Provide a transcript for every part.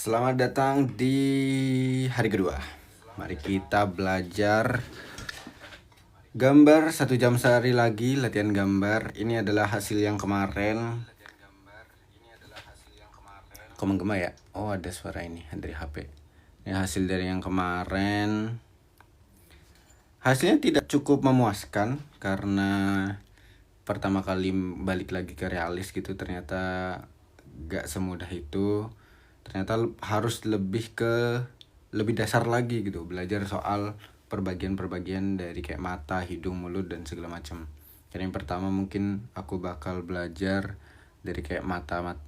Selamat datang di hari kedua. Mari kita belajar gambar 1 jam sehari lagi, latihan gambar. Ini adalah hasil yang kemarin. Kok menggema ya? Oh, ada suara ini dari HP. Ini hasil dari yang kemarin. Hasilnya tidak cukup memuaskan karena pertama kali balik lagi ke realis gitu, ternyata gak semudah itu. Ternyata harus lebih dasar lagi gitu, belajar soal perbagian-perbagian dari kayak mata, hidung, mulut dan segala macam. Jadi yang pertama mungkin aku bakal belajar dari kayak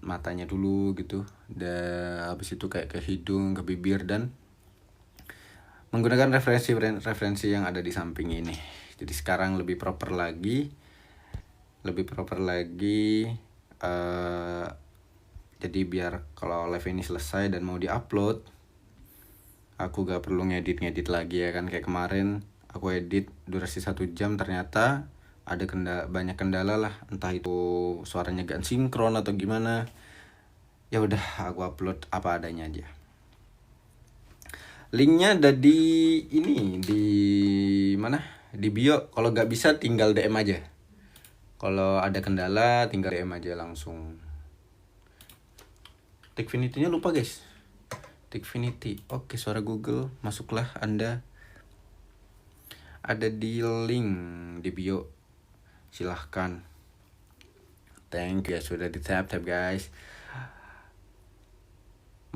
matanya dulu gitu, dan habis itu kayak ke hidung, ke bibir, dan menggunakan referensi yang ada di samping ini. Jadi sekarang lebih proper lagi. Jadi biar kalau live ini selesai dan mau diupload, aku gak perlu ngedit lagi ya kan. Kayak kemarin aku edit durasi 1 jam, ternyata ada banyak kendala lah, entah itu suaranya gak sinkron atau gimana. Ya udah, aku upload apa adanya aja. Linknya ada di ini, di mana? Di bio. Kalau gak bisa tinggal DM aja. Kalau ada kendala tinggal DM aja langsung. Tikfinity-nya lupa guys. Tikfinity. Oke, suara Google. Masuklah Anda. Ada di link di bio. Silahkan. Thank you ya, sudah di tap guys.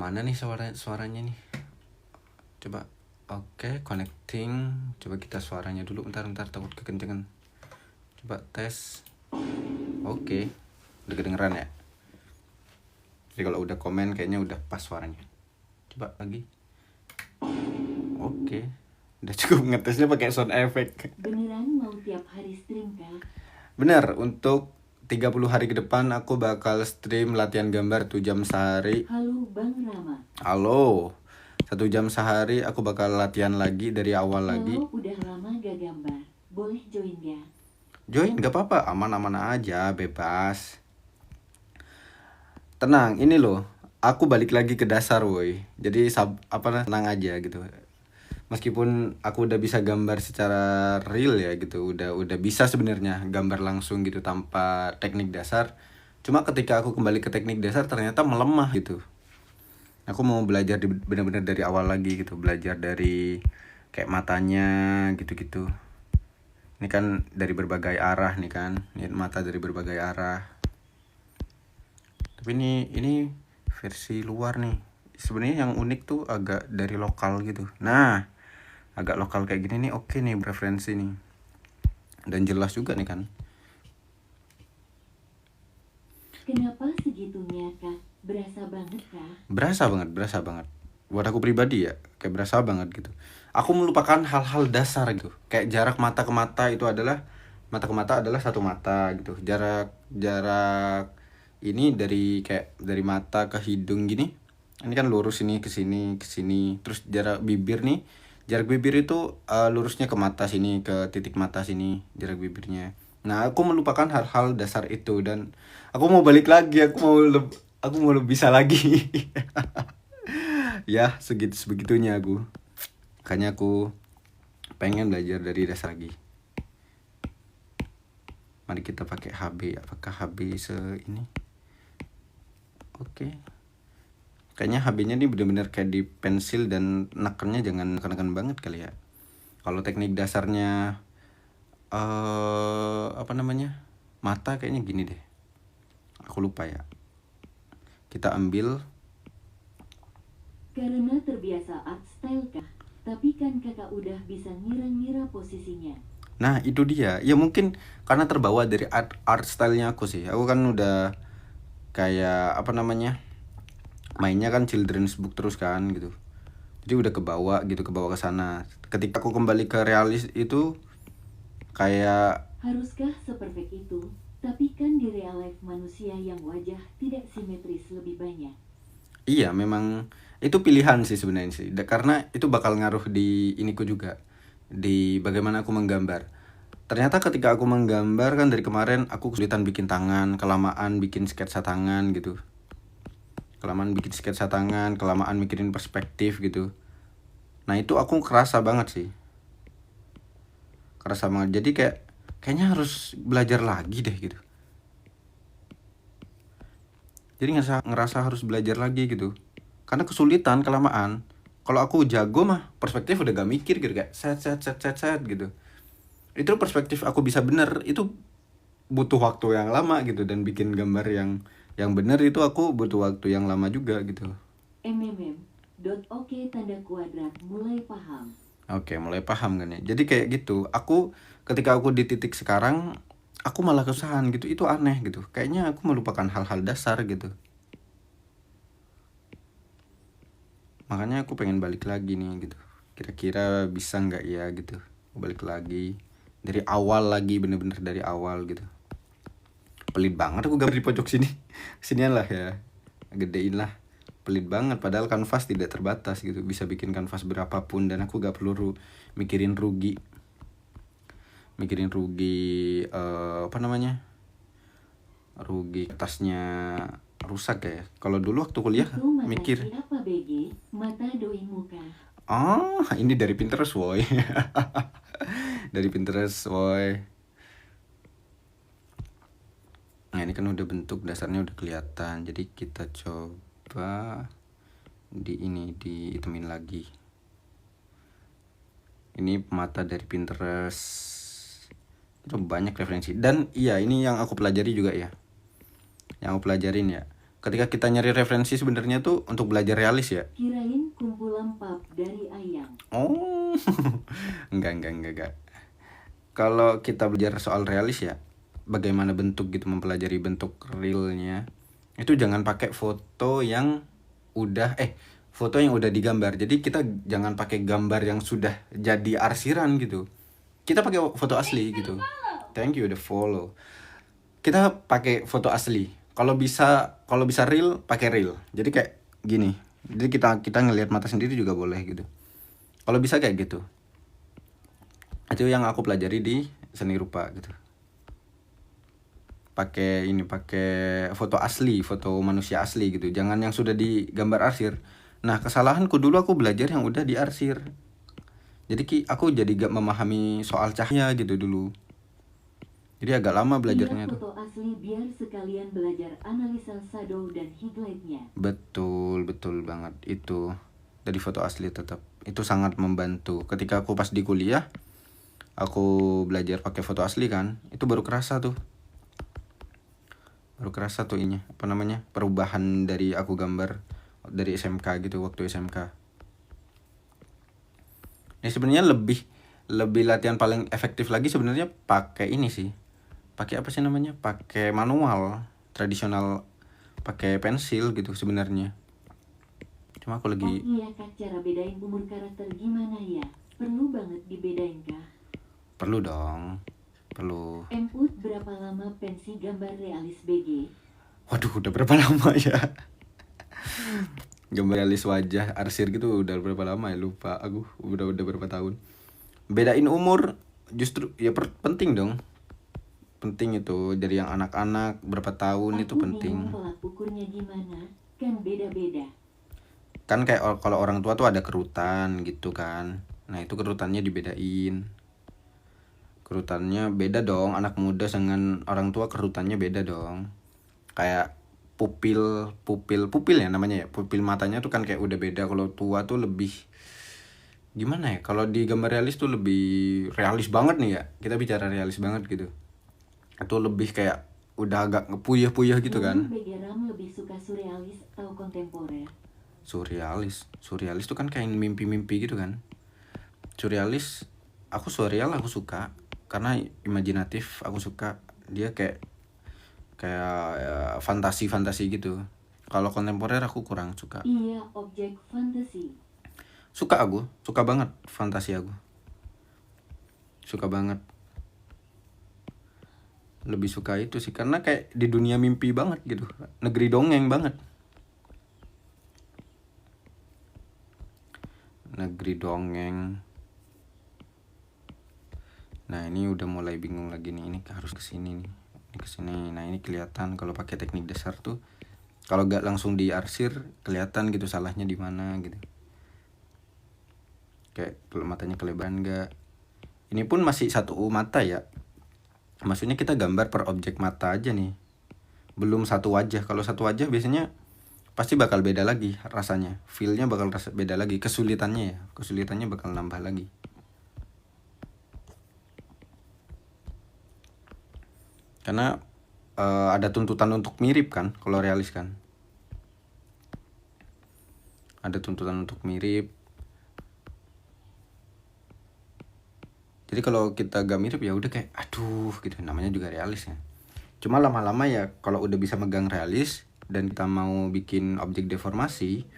Mana nih suaranya nih? Coba. Oke, connecting. Coba kita suaranya dulu. Bentar takut kekencengan. Coba tes. Oke. Udah kedengeran ya? Jadi kalau udah komen kayaknya udah pas suaranya. Coba lagi. Oke. Udah cukup ngetesnya pakai sound effect. Beneran mau tiap hari stream kah? Bener, untuk 30 hari ke depan aku bakal stream latihan gambar 1 jam sehari. Halo Bang Rama. Halo. 1 jam sehari aku bakal latihan lagi dari awal lagi. Kalau udah lama gak gambar, boleh join ya? Join gak apa-apa, aman-aman aja, bebas. Tenang, ini loh, aku balik lagi ke dasar woi. Jadi tenang aja gitu. Meskipun aku udah bisa gambar secara real ya gitu, udah bisa sebenarnya gambar langsung gitu tanpa teknik dasar. Cuma ketika aku kembali ke teknik dasar ternyata melemah gitu. Aku mau belajar benar-benar dari awal lagi gitu, belajar dari kayak matanya gitu-gitu. Ini kan dari berbagai arah nih kan, ini mata dari berbagai arah. Tapi ini versi luar nih. Sebenarnya yang unik tuh agak dari lokal gitu. Nah, agak lokal kayak gini nih oke nih, preferensi nih. Dan jelas juga nih kan. Kenapa segitunya kah? Berasa banget kah? Berasa banget. Buat aku pribadi ya, kayak berasa banget gitu. Aku melupakan hal-hal dasar gitu. Kayak jarak mata ke mata itu adalah, mata ke mata adalah satu mata gitu. Jarak ini dari mata ke hidung gini. Ini kan lurus ini ke sini. Terus jarak bibir nih. Jarak bibir itu lurusnya ke mata sini, ke titik mata sini, jarak bibirnya. Nah, aku melupakan hal-hal dasar itu dan aku mau balik lagi, aku mau bisa lagi. Ya, sebegitunya aku. Makanya aku pengen belajar dari dasar lagi. Mari kita pakai HB. Apakah HB ini? Oke. Kayaknya HB-nya nih benar-benar kayak di pensil dan nekennya jangan neken banget kali ya. Kalau teknik dasarnya mata kayaknya gini deh. Aku lupa ya. Kita ambil. Karena terbiasa art style kah? Tapi kan kakak udah bisa ngira-ngira posisinya. Nah, itu dia. Ya mungkin karena terbawa dari art style-nya aku sih. Aku kan udah kayak mainnya kan children's book terus kan gitu. Jadi udah kebawa ke sana. Ketika aku kembali ke realis itu kayak, haruskah seperfect itu? Tapi kan di real life manusia yang wajah tidak simetris lebih banyak. iya memang itu pilihan sih sebenarnya sih. Karena itu bakal ngaruh di iniku juga, di bagaimana aku menggambar. Ternyata ketika aku menggambar kan dari kemarin aku kesulitan bikin tangan, kelamaan bikin sketsa tangan gitu. kelamaan bikin sketsa tangan, kelamaan mikirin perspektif gitu. Nah itu aku kerasa banget sih, kerasa banget. Jadi kayaknya harus belajar lagi deh gitu. Jadi ngerasa harus belajar lagi gitu, karena kesulitan kelamaan. Kalau aku jago mah perspektif udah gak mikir gitu, kayak set gitu. Itu perspektif aku bisa bener itu butuh waktu yang lama gitu, dan bikin gambar yang bener itu aku butuh waktu yang lama juga gitu. Oke, tanda kuadrat mulai paham. Oke, mulai paham kan ya. Jadi kayak gitu, ketika aku di titik sekarang, aku malah kesusahan gitu. Itu aneh gitu. Kayaknya aku melupakan hal-hal dasar gitu. Makanya aku pengen balik lagi nih gitu. Kira-kira bisa nggak ya gitu. Balik lagi dari awal lagi, bener-bener dari awal gitu. Pelit banget aku gambar di pojok sini. Sinian lah ya. Gedein lah. Pelit banget, padahal kanvas tidak terbatas gitu. Bisa bikin kanvas berapapun, dan aku gak perlu mikirin rugi. Apa namanya? Rugi kertasnya rusak ya. Kalau dulu waktu kuliah Itu mata mikir, siapa BG? Mata doi muka. oh ini dari Pinterest woy. Dari Pinterest woy. Nah ini kan udah bentuk dasarnya udah kelihatan. Jadi kita coba dihitemin lagi. Ini mata dari Pinterest. Itu banyak referensi. Dan iya, ini yang aku pelajari juga ya. Yang aku pelajarin ya. Ketika kita nyari referensi sebenarnya tuh untuk belajar realis ya. Kirain kumpulan pap dari ayam. Oh. Enggak. Kalau kita belajar soal realis ya, bagaimana bentuk gitu, mempelajari bentuk realnya, itu jangan pakai foto yang udah digambar. Jadi kita jangan pakai gambar yang sudah jadi arsiran gitu. Kita pakai foto asli gitu. Thank you udah follow. Kita pakai foto asli. Kalau bisa real, pakai real. Jadi kayak gini. Jadi kita ngelihat mata sendiri juga boleh gitu. Kalau bisa kayak gitu. Itu yang aku pelajari di seni rupa gitu. Pakai foto asli, foto manusia asli gitu. Jangan yang sudah digambar arsir. Nah, kesalahanku dulu aku belajar yang udah diarsir. Jadi aku jadi gak memahami soal cahaya gitu dulu. Jadi agak lama belajarnya tuh. Foto asli biar sekalian belajar analisa shadow dan highlightnya. Betul banget itu. Dari foto asli tetap itu sangat membantu. Ketika aku pas di kuliah, aku belajar pakai foto asli kan, itu baru kerasa tuh ini apa namanya, perubahan dari aku gambar dari SMK gitu, waktu SMK. Ini sebenarnya lebih latihan paling efektif lagi sebenarnya pakai ini sih. Pakai apa sih namanya? Pakai manual tradisional, pakai pensil gitu sebenarnya. Cuma aku lagi Oh iya kak, cara bedain umur karakter gimana ya? Perlu banget dibedain kak? perlu dong. Perlu. Emput berapa lama pensi gambar realis BG? Waduh, udah berapa lama ya? Gambar realis wajah arsir gitu udah berapa lama ya, lupa aku. Udah berapa tahun. Bedain umur justru ya penting dong. Penting itu, dari yang anak-anak berapa tahun itu penting. Aku tolak ukurnya gimana? Kan beda-beda. Kan kayak kalau orang tua tuh ada kerutan gitu kan. Nah itu kerutannya dibedain. Kerutannya beda dong, anak muda dengan orang tua kerutannya beda dong. Kayak pupil ya namanya ya. Pupil matanya tuh kan kayak udah beda. Kalau tua tuh lebih gimana ya? Kalau di gambar realis tuh lebih realis banget nih ya. Kita bicara realis banget gitu. Itu lebih kayak udah agak ngepuyeh-puyeh gitu kan. Begeram lebih suka surrealis atau kontemporer? Surrealis tuh kan kayak mimpi-mimpi gitu kan. Surreal aku suka karena imajinatif, aku suka. Dia kayak fantasi gitu. Kalau kontemporer aku kurang suka. Iya, objek fantasi. Suka banget fantasi aku. Suka banget. Lebih suka itu sih karena kayak di dunia mimpi banget gitu. Negeri dongeng banget. Negeri dongeng. Nah, ini udah mulai bingung lagi nih. Ini harus kesini nih. Kesini. Nah, ini kelihatan kalau pakai teknik dasar tuh Kalau nggak langsung diarsir kelihatan gitu salahnya di mana gitu. Kayak matanya kelebaran nggak. Ini pun masih satu mata ya. Maksudnya kita gambar per objek mata aja nih. Belum satu wajah. Kalau satu wajah biasanya pasti bakal beda lagi rasanya. Feel-nya bakal beda lagi. Kesulitannya ya. Kesulitannya bakal nambah lagi. Karena ada tuntutan untuk mirip kan kalau realis kan. Ada tuntutan untuk mirip. Jadi kalau kita gak mirip ya udah kayak aduh gitu, namanya juga realis ya. Cuma lama-lama ya kalau udah bisa megang realis dan kita mau bikin objek deformasi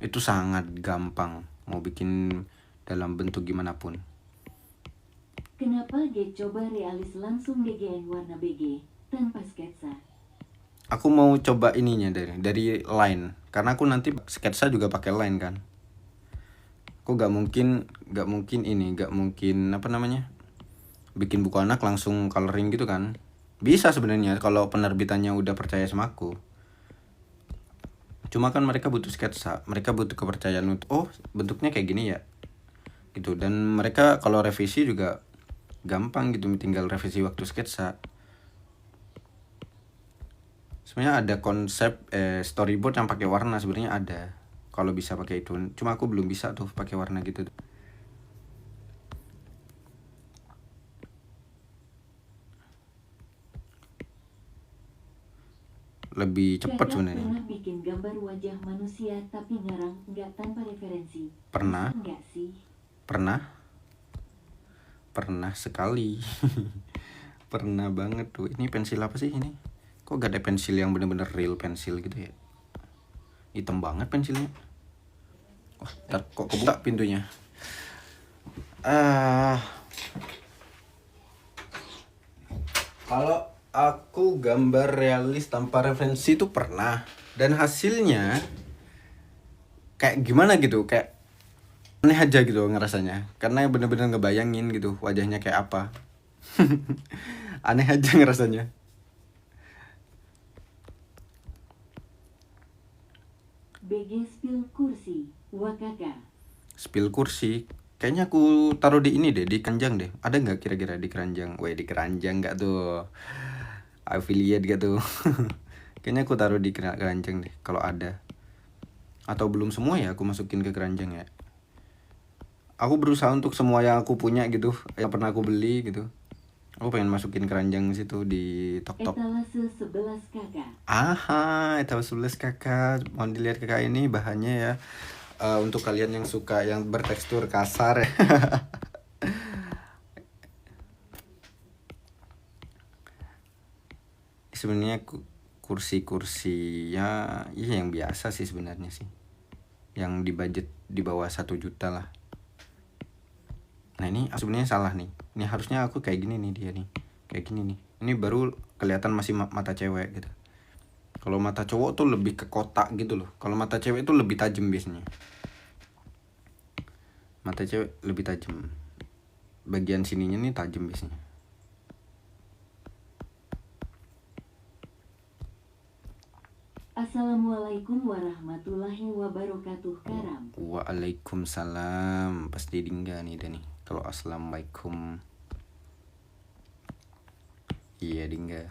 itu sangat gampang, mau bikin dalam bentuk gimana pun. Kenapa G coba realis langsung DGN warna BG tanpa sketsa? Aku mau coba ininya dari line, karena aku nanti sketsa juga pakai line kan. Aku gak mungkin apa namanya, bikin buku anak langsung coloring gitu kan. Bisa sebenarnya kalau penerbitannya udah percaya sama aku. Cuma kan mereka butuh sketsa, mereka butuh kepercayaan untuk oh bentuknya kayak gini ya gitu. Dan mereka kalau revisi juga gampang gitu, tinggal revisi waktu sketsa. Sebenarnya ada konsep storyboard yang pakai warna, sebenarnya ada. Kalau bisa pakai itu, cuma aku belum bisa tuh pakai warna gitu. Lebih cepat sebenarnya. Pernah bikin gambar wajah manusia tapi ngarang nggak tanpa referensi? Pernah. Nggak sih? Pernah sekali. Pernah banget tuh. Ini pensil apa sih ini? Kok gak ada pensil yang bener-bener real pensil gitu ya? Hitam banget pensilnya. Wah, ntar kok kebuka pintunya. Kalau aku gambar realis tanpa referensi itu pernah. Dan hasilnya kayak gimana gitu, kayak aneh aja gitu ngerasanya. Karena bener-bener ngebayangin gitu wajahnya kayak apa. Aneh aja ngerasanya. BG spill kursi, wakaka. Spill kursi, kayaknya aku taruh di ini deh, di keranjang deh. Ada nggak kira-kira di keranjang? Weh, di keranjang nggak tuh? Affiliate gak tuh? Kayaknya aku taruh di keranjang deh, kalau ada. Atau belum semua ya aku masukin ke keranjang ya. Aku berusaha untuk semua yang aku punya gitu, yang pernah aku beli gitu. Aku pengen masukin keranjang situ di tok-tok. Etalase 11 kakak. Aha, etalase 11 kakak. Mau dilihat kakak ini bahannya ya. Untuk kalian yang suka yang bertekstur kasar ya. Sebenarnya kursi-kursi ya yang biasa sih sebenarnya sih. Yang di budget di bawah 1 juta lah. Nah ini sebenarnya salah nih. Ini harusnya aku kayak gini nih dia nih. Kayak gini nih. Ini baru kelihatan masih mata cewek gitu. Kalau mata cowok tuh lebih ke kotak gitu loh. Kalau mata cewek tuh lebih tajam biasanya. Mata cewek lebih tajam. Bagian sininya nih tajam biasanya. Assalamualaikum warahmatullahi wabarakatuh karam. Waalaikumsalam. Pasti dingga nih Dani. Kalau assalamualaikum. Iya dingga.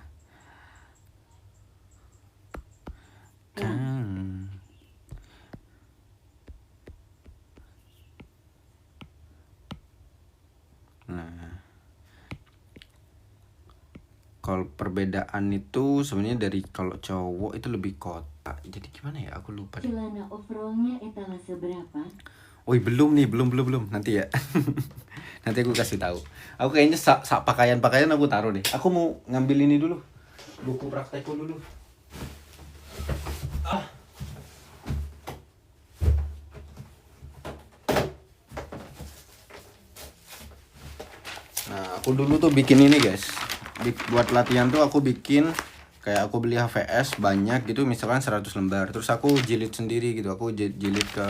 Kan. Nah. Kalau perbedaan itu sebenarnya dari kalau cowok itu lebih kotak. Jadi gimana ya? Aku lupa deh. Celana overallnya etalase berapa? Woi belum nih, belum. Nanti ya. Nanti aku kasih tahu. Aku kayaknya pakaian aku taruh deh. Aku mau ngambil ini dulu. Buku praktekku dulu. Nah, aku dulu tuh bikin ini, guys. Buat latihan tuh aku bikin kayak aku beli HVS banyak gitu, misalkan 100 lembar. Terus aku jilid sendiri gitu. Aku jilid ke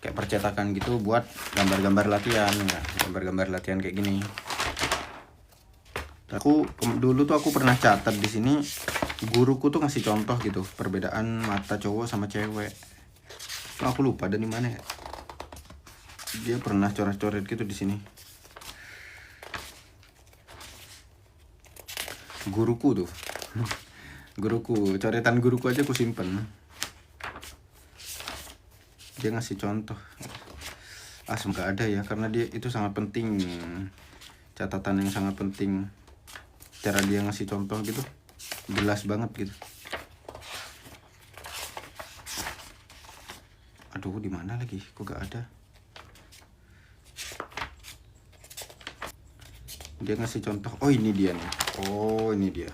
kayak percetakan gitu buat gambar-gambar latihan. Nah, gambar-gambar latihan kayak gini. Aku dulu tuh aku pernah catat di sini guruku tuh ngasih contoh gitu perbedaan mata cowok sama cewek. Cuma aku lupa dari mana ya. Dia pernah coret-coret gitu di sini. Guruku tuh. Guruku, coretan guruku aja aku simpen. Dia ngasih contoh. Semoga ada ya, karena dia itu sangat penting. Catatan yang sangat penting. Cara dia ngasih contoh gitu jelas banget gitu. Aduh, di mana lagi? Kok gak ada? Dia ngasih contoh. Oh, ini dia nih. Oh, ini dia.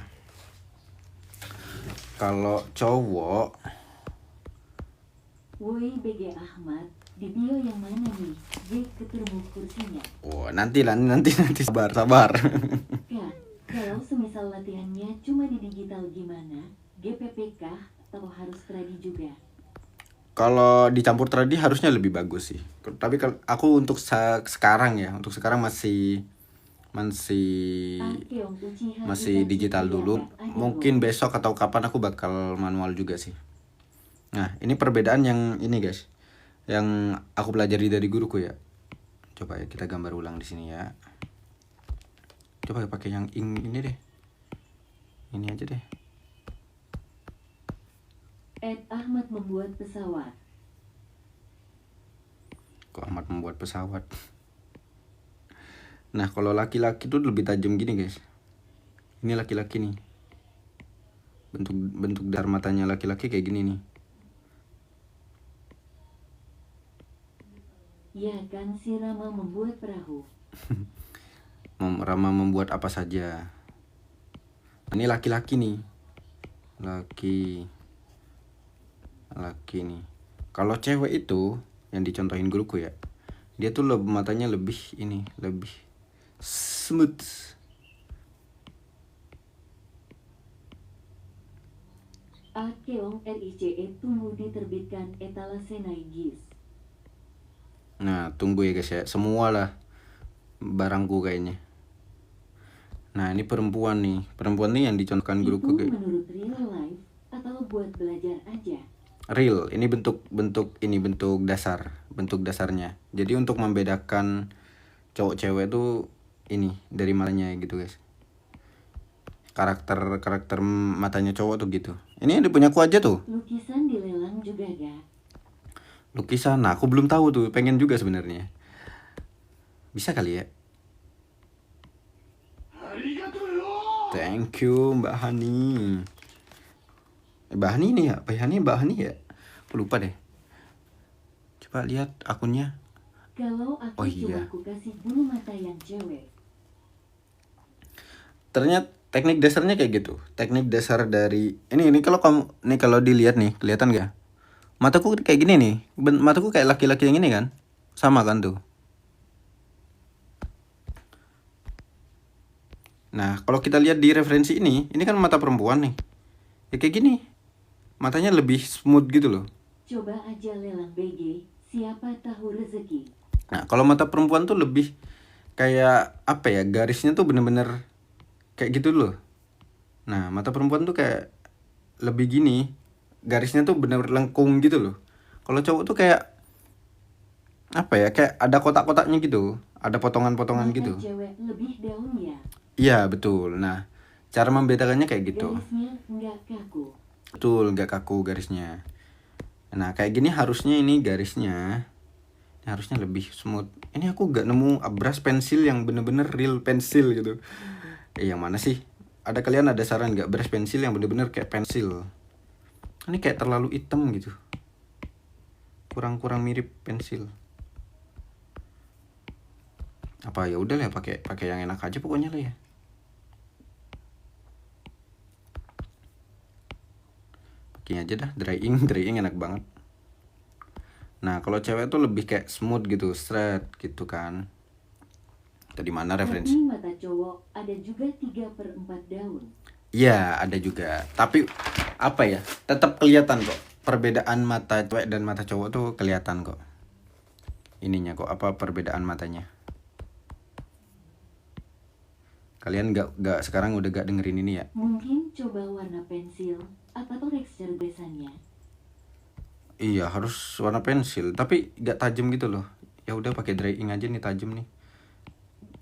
Kalau cowok, Woi BG Ahmad, di bio yang mana nih? J ketemu kursinya. oh nanti sabar. Kak, kalau semisal latihannya cuma di digital gimana? GPP kah? Atau harus tradi juga? Kalau dicampur tradi harusnya lebih bagus sih. Tapi kalau aku untuk sekarang ya, untuk sekarang masih Keong Uchiha masih Itachi digital dulu. Kiyama, ada Mungkin dong. besok atau kapan aku bakal manual juga sih. Nah, ini perbedaan yang ini guys, yang aku pelajari dari guruku ya. Coba ya kita gambar ulang di sini ya. Coba pakai yang ini deh. Ini aja deh. Ed Ahmad membuat pesawat. Kok amat membuat pesawat. Nah, kalau laki-laki tuh lebih tajam gini guys. Ini laki-laki nih. Bentuk dasar matanya laki-laki kayak gini nih. Ya kan si Rama membuat perahu. Rama membuat apa saja. Ini laki-laki nih. Laki nih. Kalau cewek itu yang dicontohin guruku ya, dia tuh matanya lebih smooth. Keong RICE tunggu diterbitkan etalase Naigis. Nah, tunggu ya guys ya. Semua lah barangku kayaknya. Nah, ini perempuan nih. Perempuan nih yang dicontohkan guruku Itu kayak menurut real life atau buat belajar aja? real. Ini bentuk dasarnya. Jadi untuk membedakan cowok cewek tuh ini dari matanya gitu guys. Karakter matanya cowok tuh gitu. Ini yang dipunyaku aja tuh. Lukisan dilelang juga gak? Lukisan. Nah, aku belum tahu tuh. Pengen juga sebenarnya. Bisa kali ya. Thank you Mbak Hani. Mbak Hani nih ya. Mbak Hani ya. Aku lupa deh. Coba lihat akunnya. Kalau aku Oh iya. coba aku kasih bulu mata yang cewek. Ternyata teknik dasarnya kayak gitu. Teknik dasar dari ini kalau dilihat nih, kelihatan gak? Mataku kayak gini nih. Mataku kayak laki-laki yang ini kan? Sama kan tuh. Nah, kalau kita lihat di referensi ini kan mata perempuan nih. Ya kayak gini. Matanya lebih smooth gitu loh. Coba aja lelang BG, siapa tahu rezeki. Nah, kalau mata perempuan tuh lebih kayak apa ya? Garisnya tuh bener-bener kayak gitu loh. Nah, mata perempuan tuh kayak lebih gini. Garisnya tuh bener-bener lengkung gitu loh. Kalau cowok tuh kayak apa ya? Kayak ada kotak-kotaknya gitu. Ada potongan-potongan Mata gitu. cewek lebih daun ya. Iya, betul. Nah, cara membedakannya kayak gitu. Garisnya nggak kaku. Betul, gak kaku garisnya. Nah, kayak gini harusnya ini garisnya ini harusnya lebih smooth. Ini aku gak nemu brush pensil yang bener-bener real pensil gitu. Yang mana sih? Kalian ada saran gak brush pensil yang bener-bener kayak pensil? Ini kayak terlalu hitam gitu. Kurang mirip pensil. Apa ya udah lah pakai yang enak aja pokoknya lah ya. Pakai aja dah, drying enak banget. Nah, kalau cewek tuh lebih kayak smooth gitu, straight gitu kan. Tadi mana referensi? Tapi mata cowok ada juga 3/4 daun. Iya, ada juga. Tapi apa ya? Tetap kelihatan kok. Perbedaan mata cewek dan mata cowok tuh kelihatan kok. Ininya kok apa perbedaan matanya. Kalian nggak sekarang udah gak dengerin ini ya? Mungkin coba warna pensil atau tekstur tulisannya. Iya harus warna pensil, tapi gak tajam gitu loh. Ya udah pakai dry ink aja nih, tajam nih.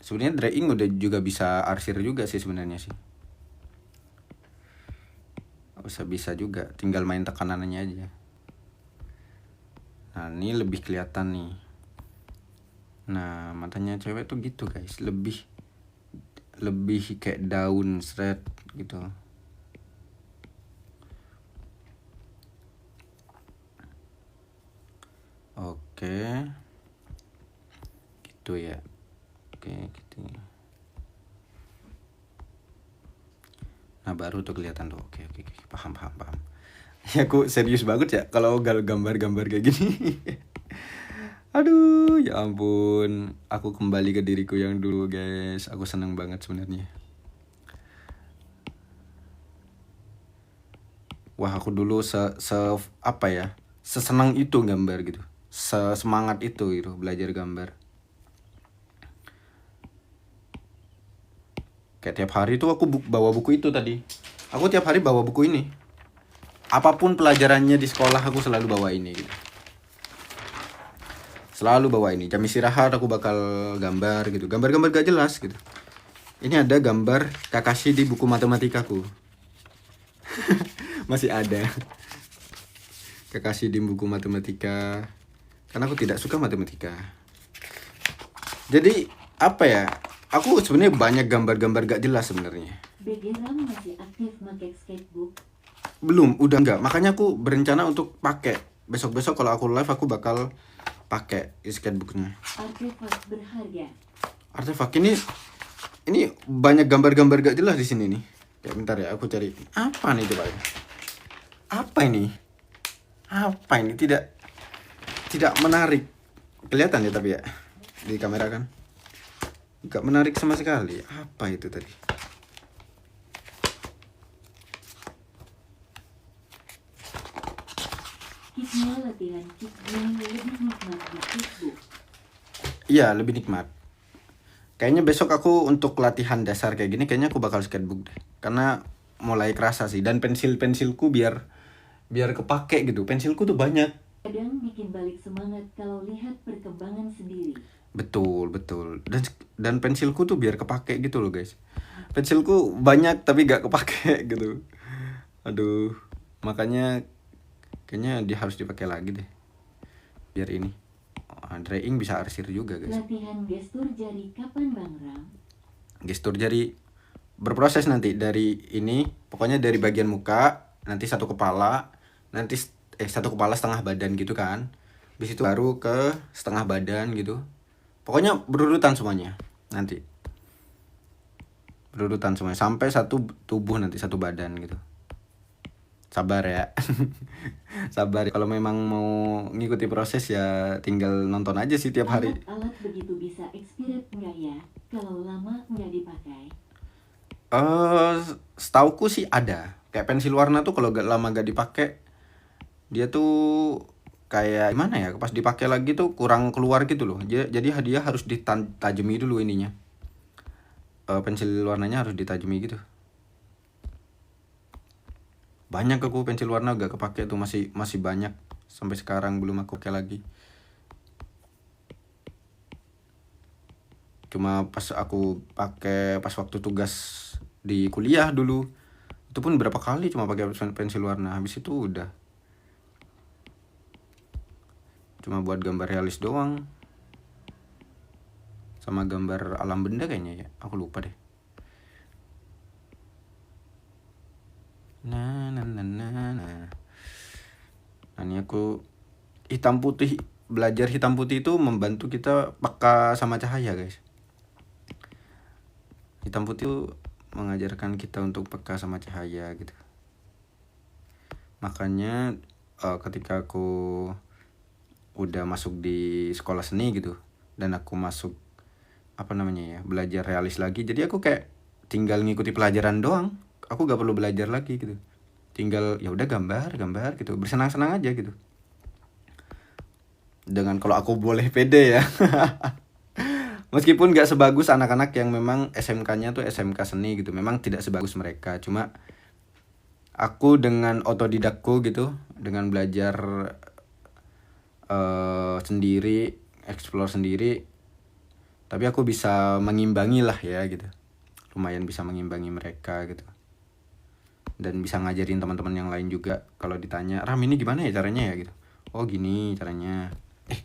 Sebenarnya dry ink udah juga bisa arsir juga sih sebenarnya sih. Bisa juga, tinggal main tekanannya aja. Nah ini lebih kelihatan nih. Nah matanya cewek tuh gitu guys, lebih kayak daun shred gitu. Oke, gitu ya. Oke gitu. Nah baru tuh kelihatan tuh. Oke, paham. Ya aku serius banget ya kalau gambar-gambar kayak gini. Aduh, ya ampun. Aku kembali ke diriku yang dulu, guys. Aku seneng banget sebenarnya. Wah, aku dulu apa ya? Sesenang itu gambar gitu. Semangat itu gitu belajar gambar. Kayak tiap hari tuh aku bawa buku itu tadi. Aku tiap hari bawa buku ini. Apapun pelajarannya di sekolah aku selalu bawa ini gitu. Selalu bawa ini. Jam istirahat aku bakal gambar gitu. Gambar-gambar gak jelas gitu. Ini ada gambar Kakashi di buku matematikaku. Masih ada. Kakashi di buku matematika. Karena aku tidak suka matematika. Jadi apa ya? Aku sebenarnya banyak gambar-gambar gak jelas sebenarnya. Begeram masih aktif pakai sketchbook. Belum, udah enggak. Makanya aku berencana untuk pakai. Besok-besok kalau aku live aku bakal pakai sketchbooknya. Artefak berharga. Artefak ini banyak gambar-gambar gak jelas di sini nih. Kayak bentar ya, aku cari. Apa nih coba? Apa ini? Apa ini? Tidak menarik. Kelihatan ya tapi ya di kamera kan. Gak menarik sama sekali. Apa itu tadi? Kitnya latihan kitnya lebih nikmat di sketchbook. Iya, lebih nikmat. Kayaknya besok aku untuk latihan dasar kayak gini kayaknya aku bakal sketchbook deh. Karena mulai kerasa sih, dan pensilku biar kepake gitu. Pensilku tuh banyak. Kadang bikin balik semangat kalau lihat perkembangan sendiri. Betul. Dan pensilku tuh biar kepake gitu loh, guys. Pensilku banyak tapi gak kepake gitu. Aduh, makanya kayaknya dia harus dipakai lagi deh. Biar ini. Dry ink bisa arsir juga, guys. Latihan gestur jari kapan Bang Ram? Gestur jari berproses nanti dari ini, pokoknya dari bagian muka, nanti satu kepala, nanti satu kepala setengah badan gitu kan. Habis itu baru ke setengah badan gitu. Pokoknya berurutan semuanya nanti. Berurutan semuanya sampai satu tubuh nanti, satu badan gitu. Sabar ya. Sabar. Kalau memang mau ngikuti proses ya tinggal nonton aja sih tiap hari. Alat begitu bisa expired nggak ya? Kalau lama nggak dipakai. Setauku sih ada. Kayak pensil warna tuh kalau lama gak dipakai dia tuh kayak gimana ya, pas dipakai lagi tuh kurang keluar gitu loh. Jadi dia harus ditajemi dulu ininya. Pensil warnanya harus ditajemi gitu. Banyak aku pensil warna gak kepake tuh, masih banyak sampai sekarang belum aku pakai lagi. Cuma pas aku pakai pas waktu tugas di kuliah dulu, itu pun berapa kali cuma pakai pensil warna, habis itu udah cuma buat gambar realis doang sama gambar alam benda kayaknya ya, aku lupa deh. Nah ini aku belajar hitam putih itu membantu kita peka sama cahaya, guys. Hitam putih itu mengajarkan kita untuk peka sama cahaya gitu. Makanya ketika aku udah masuk di sekolah seni gitu dan aku masuk belajar realis lagi, jadi aku kayak tinggal ngikuti pelajaran doang, aku gak perlu belajar lagi gitu, tinggal ya udah gambar gitu, bersenang-senang aja gitu. Dengan kalau aku boleh pede ya Meskipun gak sebagus anak-anak yang memang SMK-nya tuh SMK seni gitu, memang tidak sebagus mereka. Cuma aku dengan otodidakku gitu, dengan belajar sendiri, explore sendiri, tapi aku bisa mengimbangi lah ya gitu, lumayan bisa mengimbangi mereka gitu, dan bisa ngajarin teman-teman yang lain juga. Kalau ditanya, Ram ini gimana ya caranya ya gitu, oh gini caranya.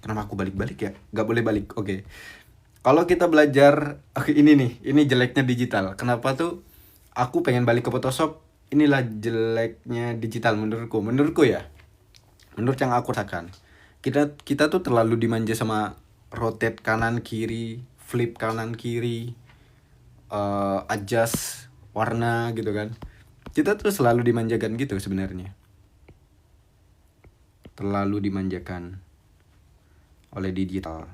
Kenapa aku balik-balik ya, gak boleh balik. Oke. Kalau kita belajar, oke, ini nih, ini jeleknya digital. Kenapa tuh aku pengen balik ke Photoshop? Inilah jeleknya digital menurutku ya, menurut yang aku rasakan. Kita tuh terlalu dimanja sama rotate kanan kiri, flip kanan kiri, adjust warna gitu kan. Kita tuh selalu dimanjakan gitu sebenarnya, terlalu dimanjakan oleh digital.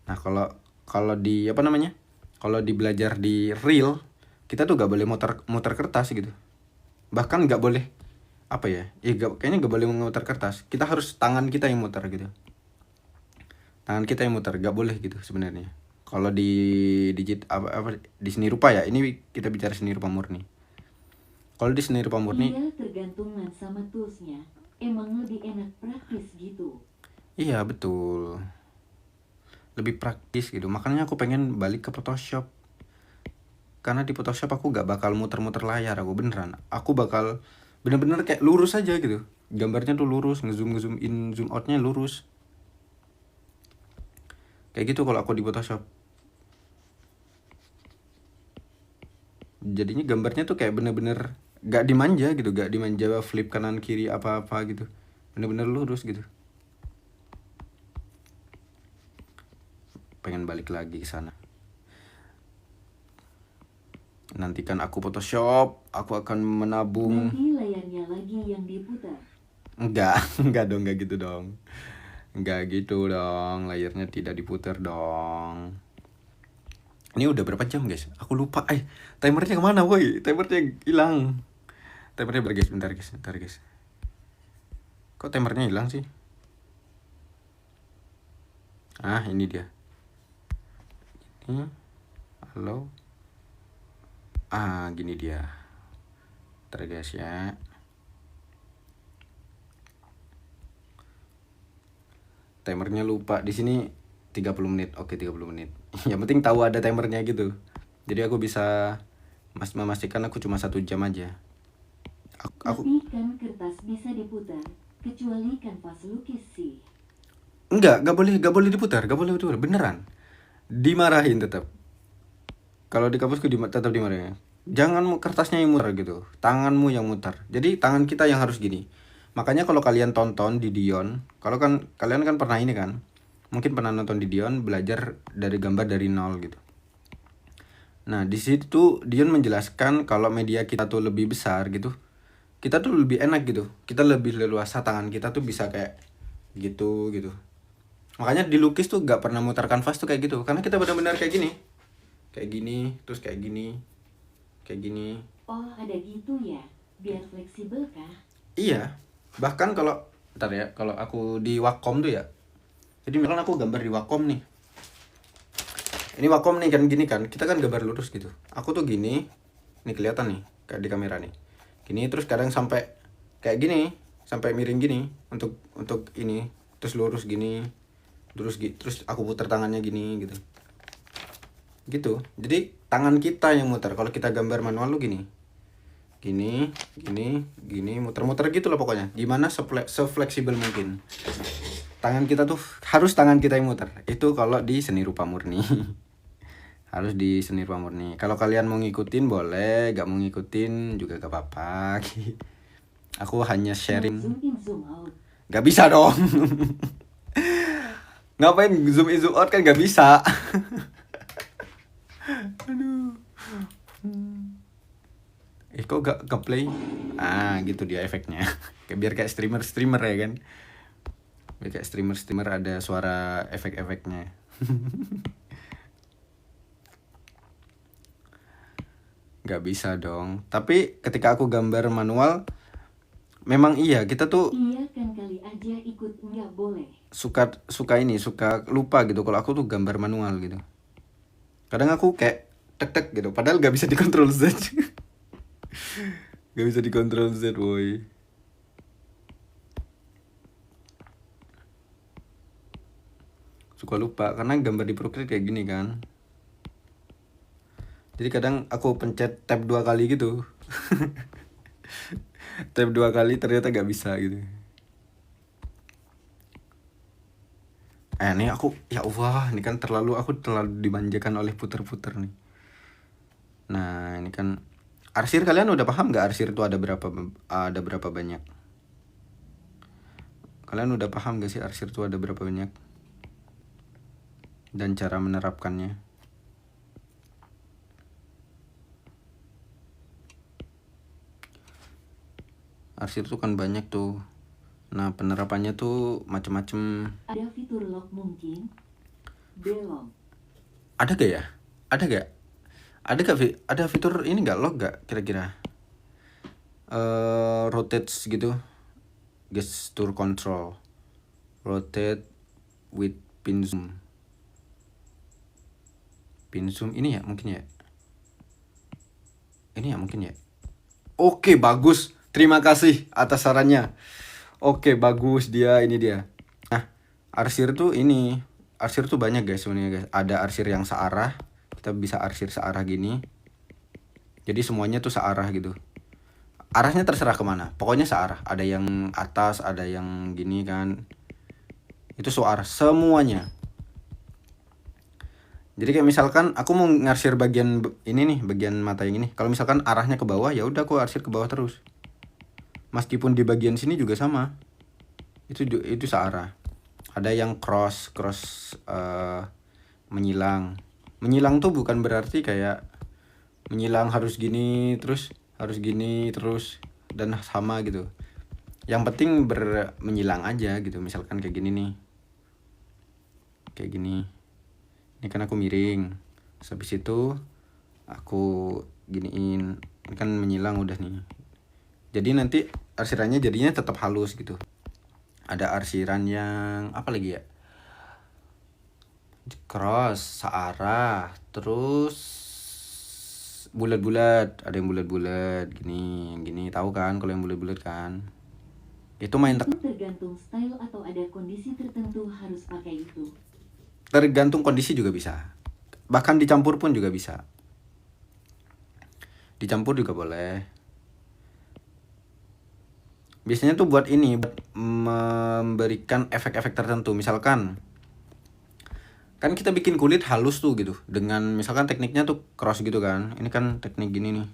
Nah, kalau kalau di apa namanya, kalau di belajar di real, kita tuh gak boleh muter kertas gitu. Bahkan gak boleh apa ya, kayaknya gak boleh memutar kertas. Kita harus tangan kita yang muter gitu, tangan kita yang muter, gak boleh gitu sebenarnya. Kalau di di seni rupa ya, ini kita bicara seni rupa murni. Kalau di seni rupa murni, Iya, tergantungan sama toolsnya. Emang lebih enak praktis gitu. iya betul, lebih praktis gitu. Makanya aku pengen balik ke Photoshop, karena di Photoshop aku gak bakal muter-muter layar. Aku beneran, aku bakal bener-bener kayak lurus aja gitu, gambarnya tuh lurus, ngezoom in, zoom outnya lurus, kayak gitu kalau aku di Photoshop. Jadinya gambarnya tuh kayak bener-bener gak dimanja gitu, gak dimanja flip kanan kiri apa-apa gitu, bener-bener lurus gitu. Pengen balik lagi ke sana. Nantikan aku Photoshop, aku akan menabung. Nanti layarnya lagi yang diputar. Enggak, enggak dong, enggak gitu dong. Enggak gitu dong, layarnya tidak diputar dong. Ini udah berapa jam guys? Aku lupa. Timernya kemana woi? Timernya hilang. Timernya bentar guys. Kok timernya hilang sih? Ini dia. Ini. Halo. Gini dia. Ntar guys ya. Timernya lupa. Di sini 30 menit. Oke, 30 menit. Yang penting tahu ada timernya gitu. Jadi aku bisa memastikan aku cuma 1 jam aja. Tapi kan kertas bisa diputar, kecuali kanvas lukis sih. Enggak boleh diputar, beneran. Dimarahin tetap. Kalau di kampusku tetap dimarahin. Jangan kertasnya yang muter gitu, tanganmu yang muter. Jadi tangan kita yang harus gini. Makanya kalau kalian tonton di Dion, kalau kan kalian kan pernah ini kan, mungkin pernah nonton di Dion belajar dari gambar dari nol gitu. Nah di situ Dion menjelaskan kalau media kita tuh lebih besar gitu, kita tuh lebih enak gitu, kita lebih leluasa, tangan kita tuh bisa kayak gitu. Makanya di lukis tuh gak pernah mutar kanvas tuh kayak gitu, karena kita benar-benar kayak gini, terus kayak gini. Oh, ada gitu ya, biar fleksibel kah? Iya, bahkan kalau ntar ya, kalau aku di Wacom tuh ya, jadi misalkan aku gambar di Wacom nih, ini Wacom nih kan, gini kan, kita kan gambar lurus gitu. Aku tuh gini, nih kelihatan nih kayak di kamera nih, gini, terus kadang sampai kayak gini, sampai miring gini untuk ini, terus lurus gini, terus aku putar tangannya gini gitu. Jadi tangan kita yang muter. Kalau kita gambar manual lu gini, muter-muter gitu loh pokoknya. Gimana sefleksibel mungkin. Tangan kita tuh harus tangan kita yang muter. Itu kalau di seni rupa murni. Harus di seni rupa murni. Kalau kalian mau ngikutin boleh, gak mau ngikutin juga gak apa-apa. Aku hanya sharing. Zoom in, zoom out. Gak bisa dong. Ngapain zoom in zoom out, kan gak bisa. Aduh. Kok gak ke-play? Gitu dia efeknya. Biar kayak streamer ya kan. Biar kayak streamer ada suara efek-efeknya. Gak bisa dong. Tapi ketika aku gambar manual, memang iya, kita tuh Iya kan, kali aja ikut nggak boleh. suka lupa gitu kalau aku tuh gambar manual gitu. Kadang aku kayak tek gitu, padahal gak bisa dikontrol Z. Gak bisa dikontrol Z, boy. Suka lupa karena gambar di Procreate kayak gini kan. Jadi kadang aku pencet tab 2 kali gitu. Tab 2 kali ternyata gak bisa gitu. Ini aku, ya Allah, ini kan aku terlalu dimanjakan oleh puter-puter nih. Nah, ini kan arsir, kalian udah paham gak arsir itu ada berapa banyak? Kalian udah paham gak sih arsir itu ada berapa banyak? Dan cara menerapkannya. Arsir itu kan banyak tuh. Nah, penerapannya tuh macem-macem. Ada fitur lock mungkin? Belum. Ada gak ya? Ada gak? Ada fitur ini gak, lock gak kira-kira? Rotate gitu. Gesture control. Rotate with pin zoom. Pin zoom ini ya mungkin ya. Ini ya mungkin ya. Oke, bagus. Terima kasih atas sarannya. Oke, bagus ini dia. Nah, arsir tuh banyak guys sebenarnya guys. Ada arsir yang searah. Kita bisa arsir searah gini. Jadi semuanya tuh searah gitu. Arahnya terserah kemana. Pokoknya searah. Ada yang atas, ada yang gini kan. Itu searah semuanya. Jadi kayak misalkan aku mau ngarsir bagian ini nih, bagian mata yang ini. Kalau misalkan arahnya ke bawah, ya udah aku arsir ke bawah terus. Meskipun di bagian sini juga sama. Itu searah. Ada yang cross menyilang. Menyilang tuh bukan berarti kayak menyilang harus gini terus dan sama gitu. Yang penting menyilang aja gitu. Misalkan kayak gini nih. Kayak gini. Ini kan aku miring. Habis itu aku giniin. Ini kan menyilang udah nih. Jadi nanti arsirannya jadinya tetap halus gitu. Ada arsiran yang apa lagi ya? Cross, searah, terus bulat-bulat. Ada yang bulat-bulat gini, tahu kan kalau yang bulat-bulat kan? Itu main tergantung style atau ada kondisi tertentu harus pakai itu. Tergantung kondisi juga bisa. Bahkan dicampur pun juga bisa. Dicampur juga boleh. Biasanya tuh buat ini, memberikan efek-efek tertentu. Misalkan kan kita bikin kulit halus tuh gitu. Dengan misalkan tekniknya tuh cross gitu kan. Ini kan teknik gini nih.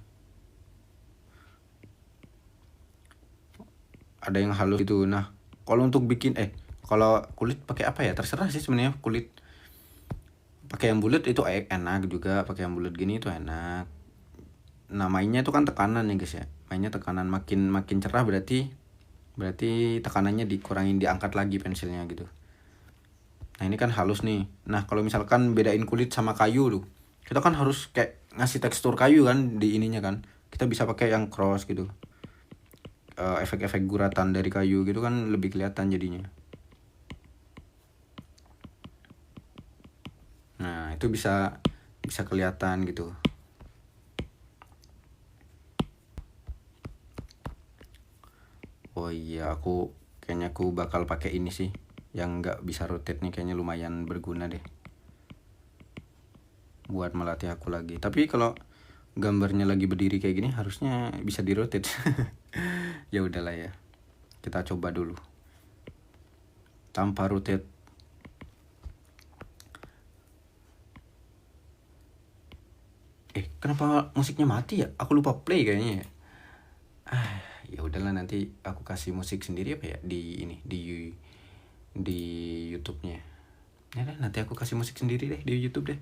Ada yang halus gitu. Nah, kalau untuk bikin kalau kulit pakai apa ya? Terserah sih sebenarnya kulit. Pakai yang bulat itu enak juga, pakai yang bulat gini itu enak. Nah, mainnya itu kan tekanan ya guys ya. Mainnya tekanan makin cerah berarti tekanannya dikurangin, diangkat lagi pensilnya gitu. Nah, ini kan halus nih. Nah, kalau misalkan bedain kulit sama kayu tuh, kita kan harus kayak ngasih tekstur kayu kan di ininya kan. Kita bisa pakai yang cross gitu. Efek-efek guratan dari kayu gitu kan lebih kelihatan jadinya. Nah, itu bisa kelihatan gitu. Oh iya, kayaknya aku bakal pakai ini sih. Yang nggak bisa rotate nih kayaknya lumayan berguna deh. Buat melatih aku lagi. Tapi kalau gambarnya lagi berdiri kayak gini harusnya bisa di rotate. Ya udahlah ya. Kita coba dulu. Tanpa rotate. Kenapa musiknya mati ya? Aku lupa play kayaknya ya. Ya udahlah, nanti aku kasih musik sendiri apa ya di YouTube-nya. Ya deh, nanti aku kasih musik sendiri deh di YouTube deh.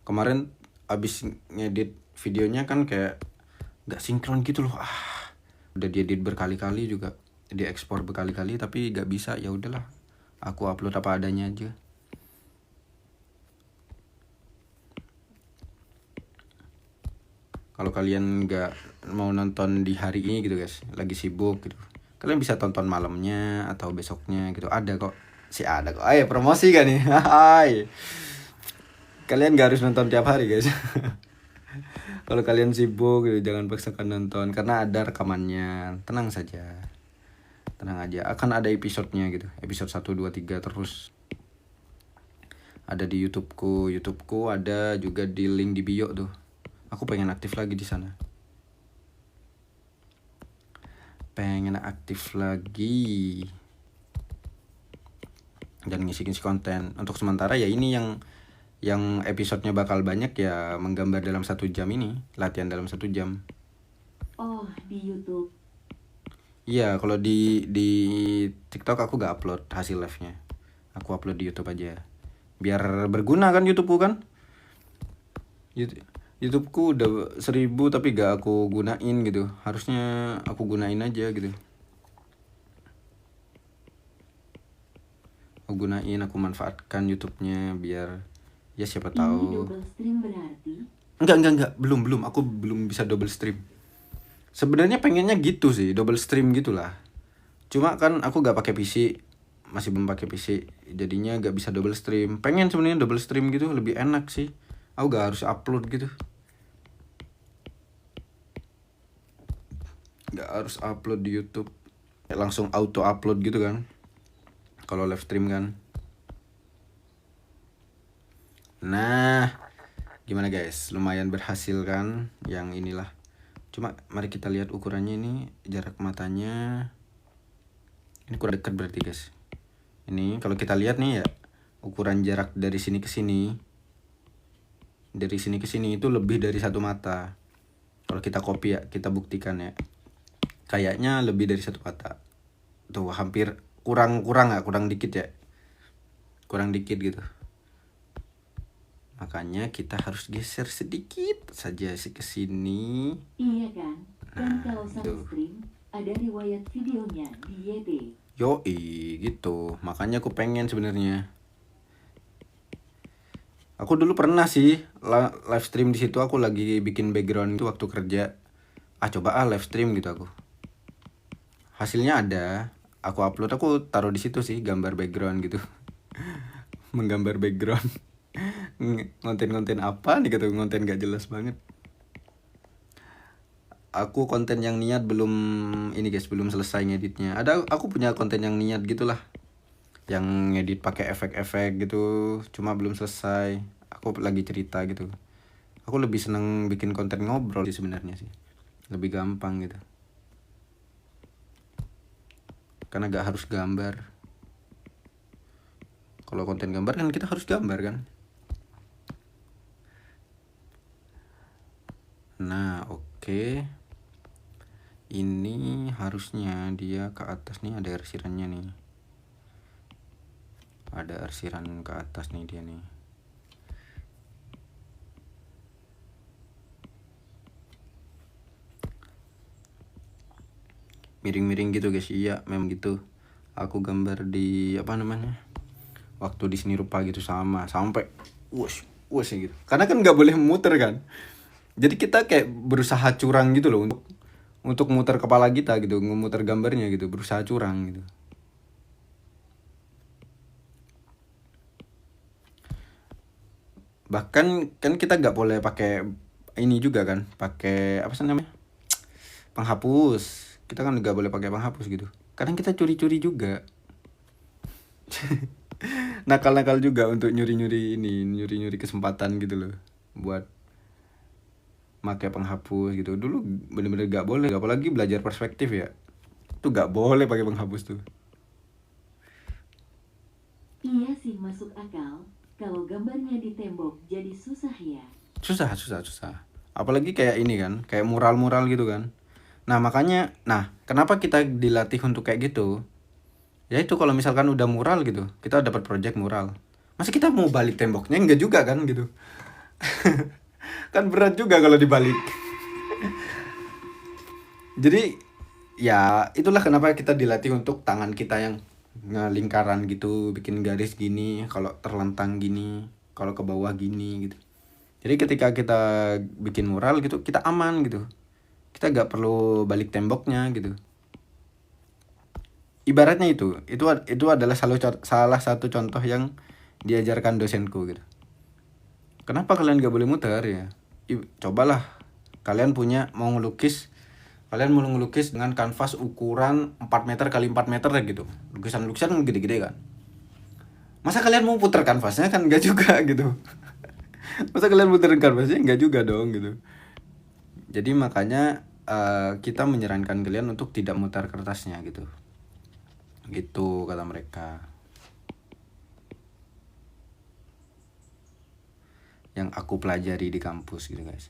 Kemarin abis ngedit videonya kan kayak gak sinkron gitu loh. Udah diedit berkali-kali juga, diekspor berkali-kali tapi gak bisa. Ya udahlah, aku upload apa adanya aja. Kalau kalian nggak mau nonton di hari ini gitu guys, lagi sibuk gitu, kalian bisa tonton malamnya atau besoknya gitu. Ada kok Si ada kok. Ayo promosi kan nih. Hai. Kalian gak harus nonton tiap hari guys. Kalau kalian sibuk gitu, jangan paksakan nonton karena ada rekamannya. Tenang saja. Tenang aja. Akan ada episodenya gitu. Episode 1, 2, 3 terus. Ada di YouTubeku. YouTubeku ada juga di link di bio tuh. Aku pengen aktif lagi di sana. Pengen aktif lagi. Dan ngisi-ngisi konten. Untuk sementara ya ini yang episodenya bakal banyak ya menggambar dalam 1 jam ini. Latihan dalam 1 jam. Oh, di YouTube. Iya, kalau di TikTok aku gak upload hasil live-nya. Aku upload di YouTube aja. Biar berguna kan YouTubeku kan? YouTubeku udah 1000 tapi gak aku gunain gitu. Harusnya aku gunain aja gitu. Aku gunain, aku manfaatkan YouTube-nya biar ya siapa Ini tahu. double stream berarti? Enggak, belum. Aku belum bisa double stream. Sebenarnya pengennya gitu sih, double stream gitulah. Cuma kan aku gak pakai PC, masih belum pakai PC, jadinya gak bisa double stream. Pengen sebenarnya double stream gitu, lebih enak sih. Aku gak harus upload gitu. Gak harus upload di YouTube. Langsung auto upload gitu kan. Kalau live stream kan. Nah, gimana guys? Lumayan berhasil kan yang inilah. Cuma mari kita lihat ukurannya ini, jarak matanya. Ini kurang dekat berarti guys. Ini kalau kita lihat nih ya, ukuran jarak dari sini ke sini. Dari sini ke sini itu lebih dari 1 mata. Kalau kita copy ya, kita buktikan ya. Kayaknya lebih dari 1 mata. Tuh hampir kurang dikit ya. Kurang dikit gitu. Makanya kita harus geser sedikit saja sih ke sini. Iya kan? Dan kalau gitu. satu stream, ada riwayat videonya di YT. Yoi gitu. Makanya aku pengen sebenarnya. Aku dulu pernah sih live stream di situ, aku lagi bikin background itu waktu kerja. Coba live stream gitu aku. Hasilnya ada, aku upload, aku taruh di situ sih gambar background gitu. Menggambar background. Konten-konten apa nih gitu, konten gak jelas banget. Aku konten yang niat belum ini guys, belum selesai ngeditnya. Aku punya konten yang niat gitulah. Yang ngedit pakai efek-efek gitu, cuma belum selesai. Aku lagi cerita gitu. Aku lebih seneng bikin konten ngobrol sih sebenarnya sih. Lebih gampang gitu. Karena gak harus gambar. Kalau konten gambar kan kita harus gambar kan. Nah, oke. Ini harusnya dia ke atas nih, ada arsirannya nih. Ada arsiran ke atas nih dia nih. Miring-miring gitu guys. Iya, memang gitu. Aku gambar di apa namanya? Waktu di seni rupa gitu sampai wush gitu. Karena kan nggak boleh muter kan. Jadi kita kayak berusaha curang gitu loh untuk muter kepala kita gitu, ngemuter gambarnya gitu, berusaha curang gitu. Bahkan kan kita nggak boleh pakai ini juga kan, pakai apa sih namanya, penghapus. Kita kan nggak boleh pakai penghapus gitu. Kadang kita curi-curi juga. Nakal-nakal juga untuk nyuri-nyuri kesempatan gitu loh, buat pakai penghapus gitu. Dulu bener-bener gak boleh, apalagi belajar perspektif ya, tuh gak boleh pakai penghapus tuh. Iya sih masuk akal. Kalau gambarnya di tembok jadi susah ya. Susah. Apalagi kayak ini kan, kayak mural-mural gitu kan. Nah makanya, kenapa kita dilatih untuk kayak gitu? Ya itu kalau misalkan udah mural gitu, kita dapat project mural. Masa kita mau balik temboknya? Enggak juga kan gitu. Kan berat juga kalau dibalik. Jadi ya itulah kenapa kita dilatih untuk tangan kita yang lingkaran gitu, bikin garis gini, kalau terlentang gini, kalau ke bawah gini gitu. Jadi ketika kita bikin mural gitu, kita aman gitu. Kita gak perlu balik temboknya gitu. ibaratnya itu adalah salah satu contoh yang diajarkan dosenku gitu. Kenapa kalian gak boleh muter ya? Cobalah kalian mau ngelukis dengan kanvas ukuran 4 meter kali 4 meter gitu. Lukisan-lukisan gede-gede kan. Masa kalian mau puter kanvasnya? Kan enggak juga gitu. Masa kalian puterin kanvasnya? Enggak juga dong gitu. Jadi makanya kita menyarankan kalian untuk tidak mutar kertasnya gitu. Gitu kata mereka. Yang aku pelajari di kampus gitu guys.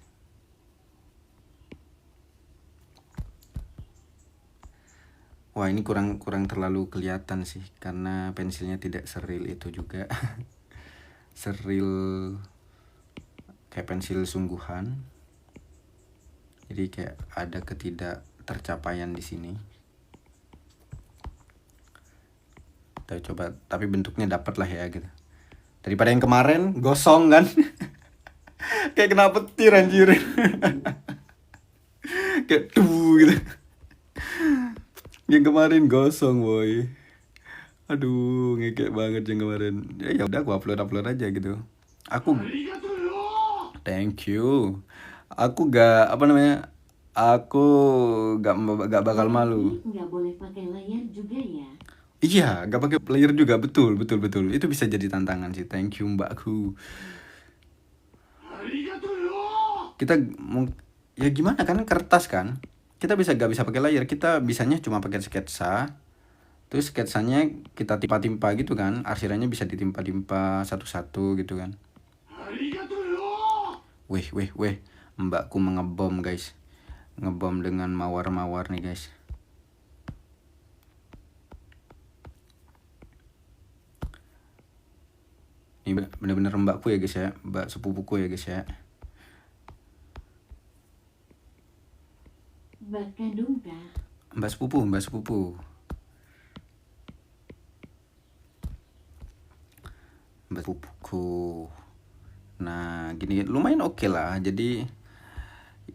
Wah ini kurang terlalu kelihatan sih karena pensilnya tidak seril itu juga. Seril kayak pensil sungguhan. Jadi kayak ada ketidaktercapaian di sini. Tapi bentuknya dapat lah ya gitu. Daripada yang kemarin gosong kan. Kayak kena petir anjir. Kayak tuh gitu. Yang kemarin gosong boy. Aduh ngekek banget yang kemarin. Ya udah aku upload aja gitu. Aku thank you. Aku gak apa namanya. Aku gak bakal malu. Nggak boleh pakai layar juga ya. Iya, gak pakai player juga, betul. Itu bisa jadi tantangan sih. Thank you mbakku. Kita ya gimana kan kertas kan. Kita gak bisa pakai layar. Kita bisanya cuma pakai sketsa. Terus sketsanya kita timpa-timpa gitu kan. Arsirannya bisa ditimpa-timpa satu-satu gitu kan. Weh. Mbakku mengebom guys. Ngebom dengan mawar-mawar nih guys. Ini bener-bener mbakku ya guys ya. Mbak sepupuku ya guys ya. Mbak kandung kah? Mbak sepupu. Mbak sepupuku. Nah gini lumayan oke lah. Jadi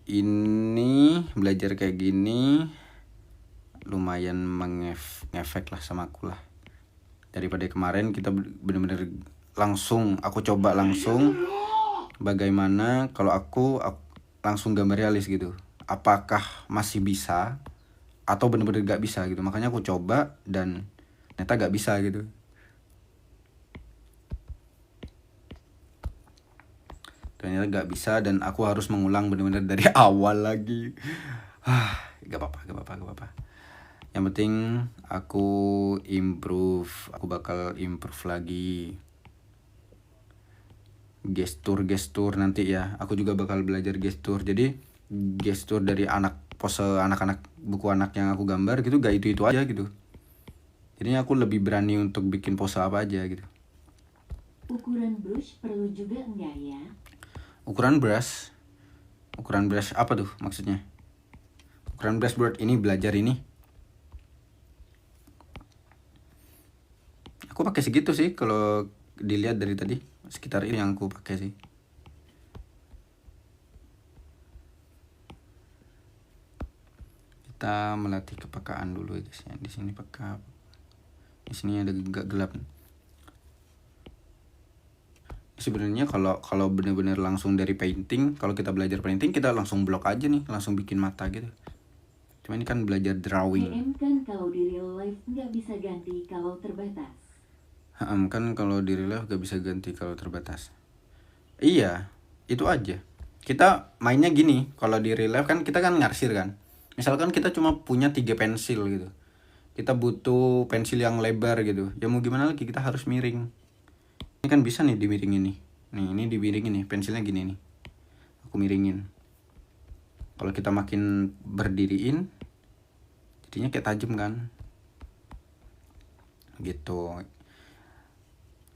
ini belajar kayak gini lumayan ngefek lah sama aku lah. Daripada kemarin kita bener-bener aku coba langsung bagaimana kalau aku langsung gambar realis gitu. Apakah masih bisa atau bener-bener gak bisa gitu. Makanya aku coba dan ternyata gak bisa gitu. Ternyata gak bisa dan aku harus mengulang bener-bener dari awal lagi. Gak apa-apa. Yang penting aku bakal improve lagi. Gestur nanti ya. Aku juga bakal belajar gestur. Jadi gestur dari pose anak-anak, buku anak yang aku gambar gitu gak itu aja gitu. Jadinya aku lebih berani untuk bikin pose apa aja gitu. Ukuran brush perlu juga enggak ya? Ukuran brush apa tuh maksudnya? Ukuran brush buat ini belajar ini. Aku pakai segitu sih kalau dilihat dari tadi, sekitar ini yang aku pakai sih. Kita melatih kepekaan dulu guys ya. Di sini peka. Di sini ada agak gelap. Sebenarnya kalau benar-benar langsung dari painting, kalau kita belajar painting kita langsung blok aja nih, langsung bikin mata gitu. Cuma ini kan belajar drawing. DM kan kalau di real life nggak bisa ganti kalau terbatas. Kan kalau di real life gak bisa ganti kalau terbatas. Iya, itu aja. Kita mainnya gini, kalau di real life kan kita kan ngarsir kan. Misalkan kita cuma punya 3 pensil gitu. Kita butuh pensil yang lebar gitu. Ya mau gimana lagi, kita harus miring. Ini kan bisa nih dimiringin nih. Nih, ini dimiringin nih, pensilnya gini nih. Aku miringin. Kalau kita makin berdiriin, jadinya kayak tajam kan. Gitu.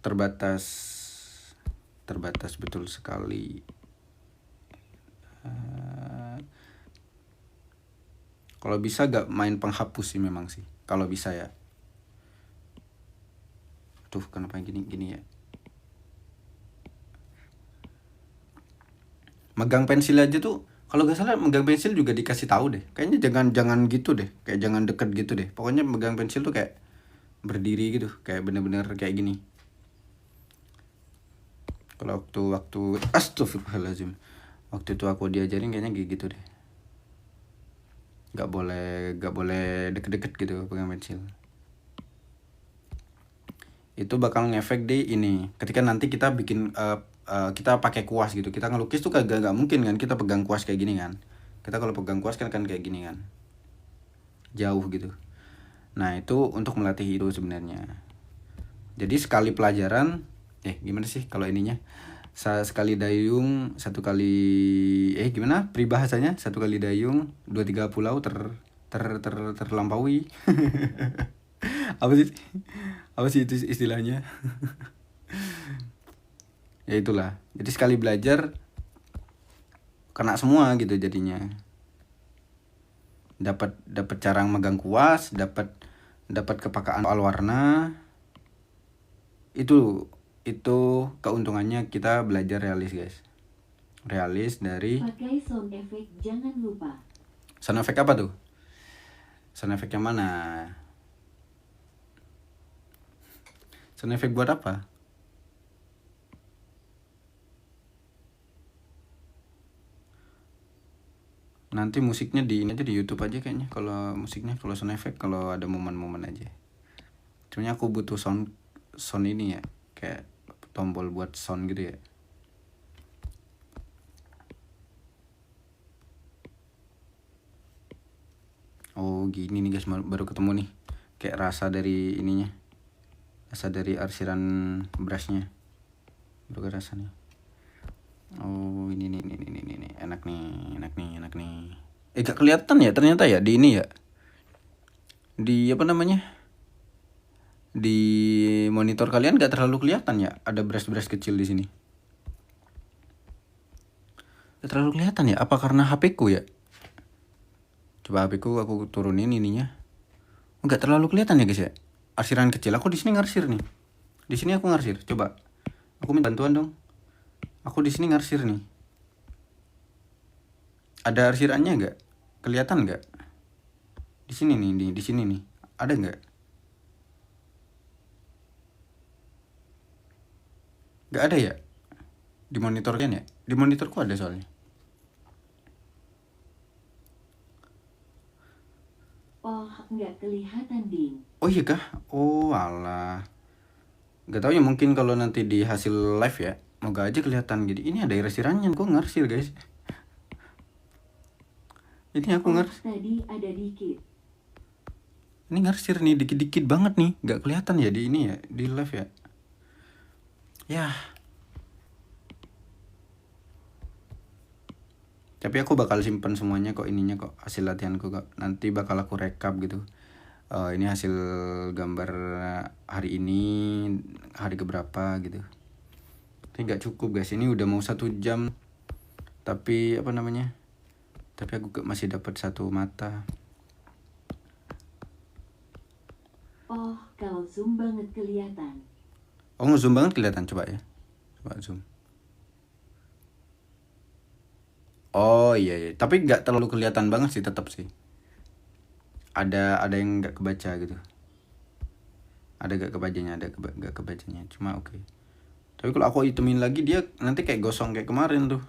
Terbatas betul sekali. Kalau bisa gak main penghapus sih memang sih. Kalau bisa ya. Tuh kenapa gini ya. Megang pensil aja tuh Kalau nggak salah megang pensil juga dikasih tahu deh. Kayaknya jangan gitu deh. Kayak jangan deket gitu deh. Pokoknya megang pensil tuh kayak berdiri gitu, kayak bener-bener kayak gini. Kalau waktu astagfirullahaladzim. Waktu itu aku diajarin kayaknya kayak gitu deh. Nggak boleh deket-deket gitu pegang pensil. Itu bakal ngefek di ini. Ketika nanti kita bikin kita pakai kuas gitu, kita ngelukis tuh kagak nggak mungkin kan kita pegang kuas kayak gini kan. Kita kalau pegang kuas kan kayak gini kan, jauh gitu. Nah itu untuk melatih itu sebenarnya. Jadi sekali pelajaran, gimana sih kalau ininya? Sekali dayung, satu kali gimana peribahasanya? Satu kali dayung, dua tiga pulau terlampaui. Apa sih? Apa sih itu istilahnya? Ya itulah. Jadi sekali belajar kena semua gitu jadinya. Dapat cara megang kuas, dapat kepakaan soal warna. Itu keuntungannya kita belajar realis, guys. Realis dari Pakai sound effect jangan lupa. sound effect apa tuh? Sound effect yang mana? Sound effect buat apa? Nanti musiknya di ini aja, di YouTube aja kayaknya. Kalau musiknya, kalau sound effect kalau ada momen-momen aja. Cuman aku butuh sound ini ya, kayak tombol buat sound gitu ya. Oh gini nih guys, baru ketemu nih. Kayak rasa dari ininya, rasa dari arsiran brushnya, baru rasa nih. Oh ini nih, enak nih. Gak kelihatan ya ternyata ya di ini ya, di apa namanya, di monitor kalian gak terlalu kelihatan ya ada brush kecil di sini. Gak terlalu kelihatan ya, apa karena HP ku ya? Coba HP ku aku turunin ininya. Gak terlalu kelihatan ya guys ya, arsiran kecil. Aku di sini ngarsir nih, di sini aku ngarsir. Coba aku minta bantuan dong, aku di sini ngarsir nih. Ada arsirannya nggak? Kelihatan nggak? Di sini nih, di sini nih. Ada nggak? Nggak ada ya? Di monitor kan ya? Di monitorku ada soalnya. Oh, nggak kelihatan, Ding. Oh iya kah? Oh alah. Nggak tahu ya, mungkin kalau nanti di hasil live ya, moga aja kelihatan. Jadi ini ada arsirannya, kok ngarsir guys. Ini aku Tadi ada dikit. Ini ngarsir nih, dikit-dikit banget nih. Nggak kelihatan ya di ini ya, di live ya. Ya. Tapi aku bakal simpen semuanya kok, ininya kok, hasil latihanku kok. Nanti bakal aku rekap gitu. Ini hasil gambar hari ini, hari keberapa gitu. Tapi nggak cukup guys, ini udah mau 1 jam. Tapi apa namanya? Tapi aku masih dapat 1 mata. Oh, kalau zoom banget kelihatan. Oh ngezoom banget kelihatan, coba ya. Coba zoom. Oh iya, tapi nggak terlalu kelihatan banget sih, tetap sih. Ada yang nggak kebaca gitu. Ada gak kebacanya, gak kebacanya. Cuma oke. Tapi kalau aku hitumin lagi dia nanti kayak gosong kayak kemarin tuh.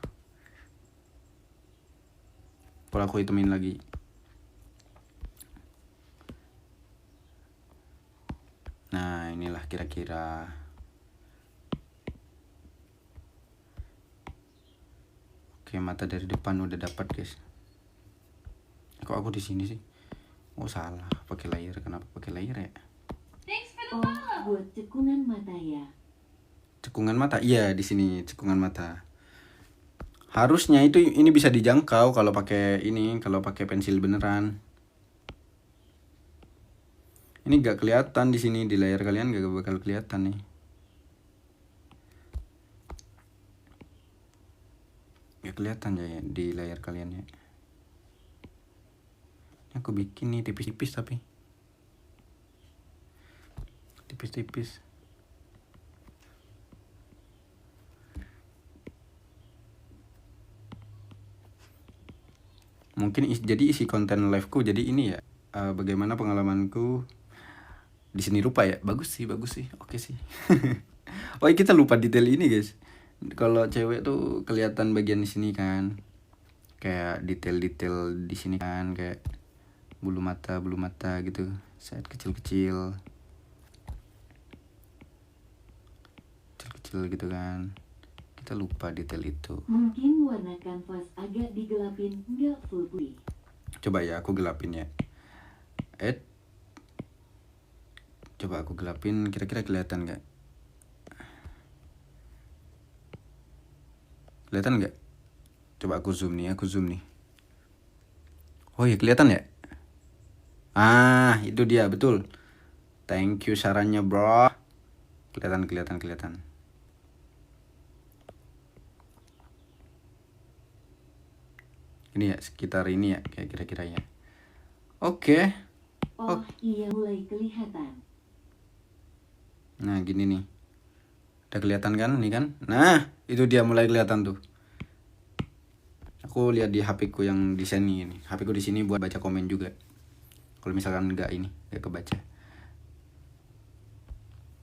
Kalau aku hitumin lagi. Nah inilah kira-kira. Oke, mata dari depan udah dapat guys. Kok aku di sini sih? Oh salah, pakai layer. Kenapa pakai layer ya? Oh, buat cekungan mata ya. Cekungan mata, iya di sini cekungan mata. Harusnya ini bisa dijangkau kalau pakai ini, kalau pakai pensil beneran. Ini gak kelihatan di sini, di layar kalian gak bakal kelihatan nih. Gak kelihatan ya di layar kalian ya. Ini aku bikin nih tipis-tipis tapi. Tipis-tipis. mungkin jadi isi konten liveku jadi ini ya, bagaimana pengalamanku di seni rupa ya. Bagus sih, oke sih. Oh kita lupa detail ini guys, kalau cewek tuh kelihatan bagian di sini kan, kayak detail-detail di sini kan, kayak bulu mata gitu, set kecil-kecil gitu kan. Kita lupa detail itu. Mungkin warna kanvas agak digelapin, nggak full putih. Coba ya aku gelapin ya. Coba aku gelapin, kira-kira kelihatan nggak? Kelihatan nggak? Coba aku zoom nih. Oh ya kelihatan ya? Ah itu dia betul. Thank you sarannya bro. Kelihatan. Ini ya sekitar ini ya kayak kira-kira ya. Oke. Oh iya, mulai kelihatan. Nah gini nih. Udah kelihatan kan nih kan? Nah itu dia mulai kelihatan tuh. Aku lihat di HP ku yang desain ini. HP ku di sini buat baca komen juga. Kalau misalkan nggak kebaca.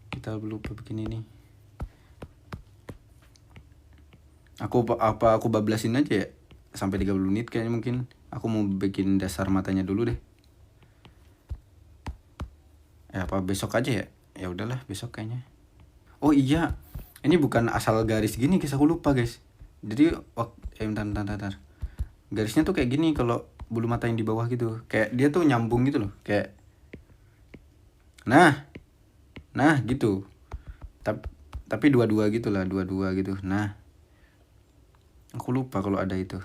Kita lupa begini nih. Aku bablasin aja ya sampai 30 menit kayaknya mungkin. Aku mau bikin dasar matanya dulu deh. Apa besok aja ya? Ya udahlah besok kayaknya. Oh iya, ini bukan asal garis gini guys, aku lupa guys. Jadi bentar. Garisnya tuh kayak gini kalau bulu mata yang di bawah gitu. Kayak dia tuh nyambung gitu loh, kayak nah gitu. Tapi dua-dua gitu. Nah, aku lupa kalau ada itu.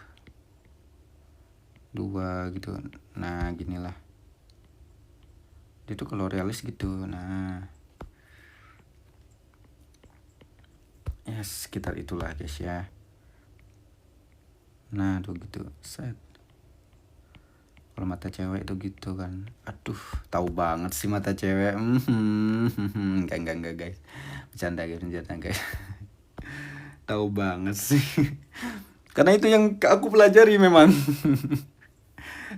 Dua gitu. Nah, ginilah. Dia tuh kalau realis gitu. Nah. Ya sekitar itulah guys ya. Nah tuh gitu. Set. Kalau mata cewek itu gitu kan. Aduh, tahu banget sih mata cewek. Enggak guys. Bercanda guys. Tahu banget sih. Karena itu yang aku pelajari memang.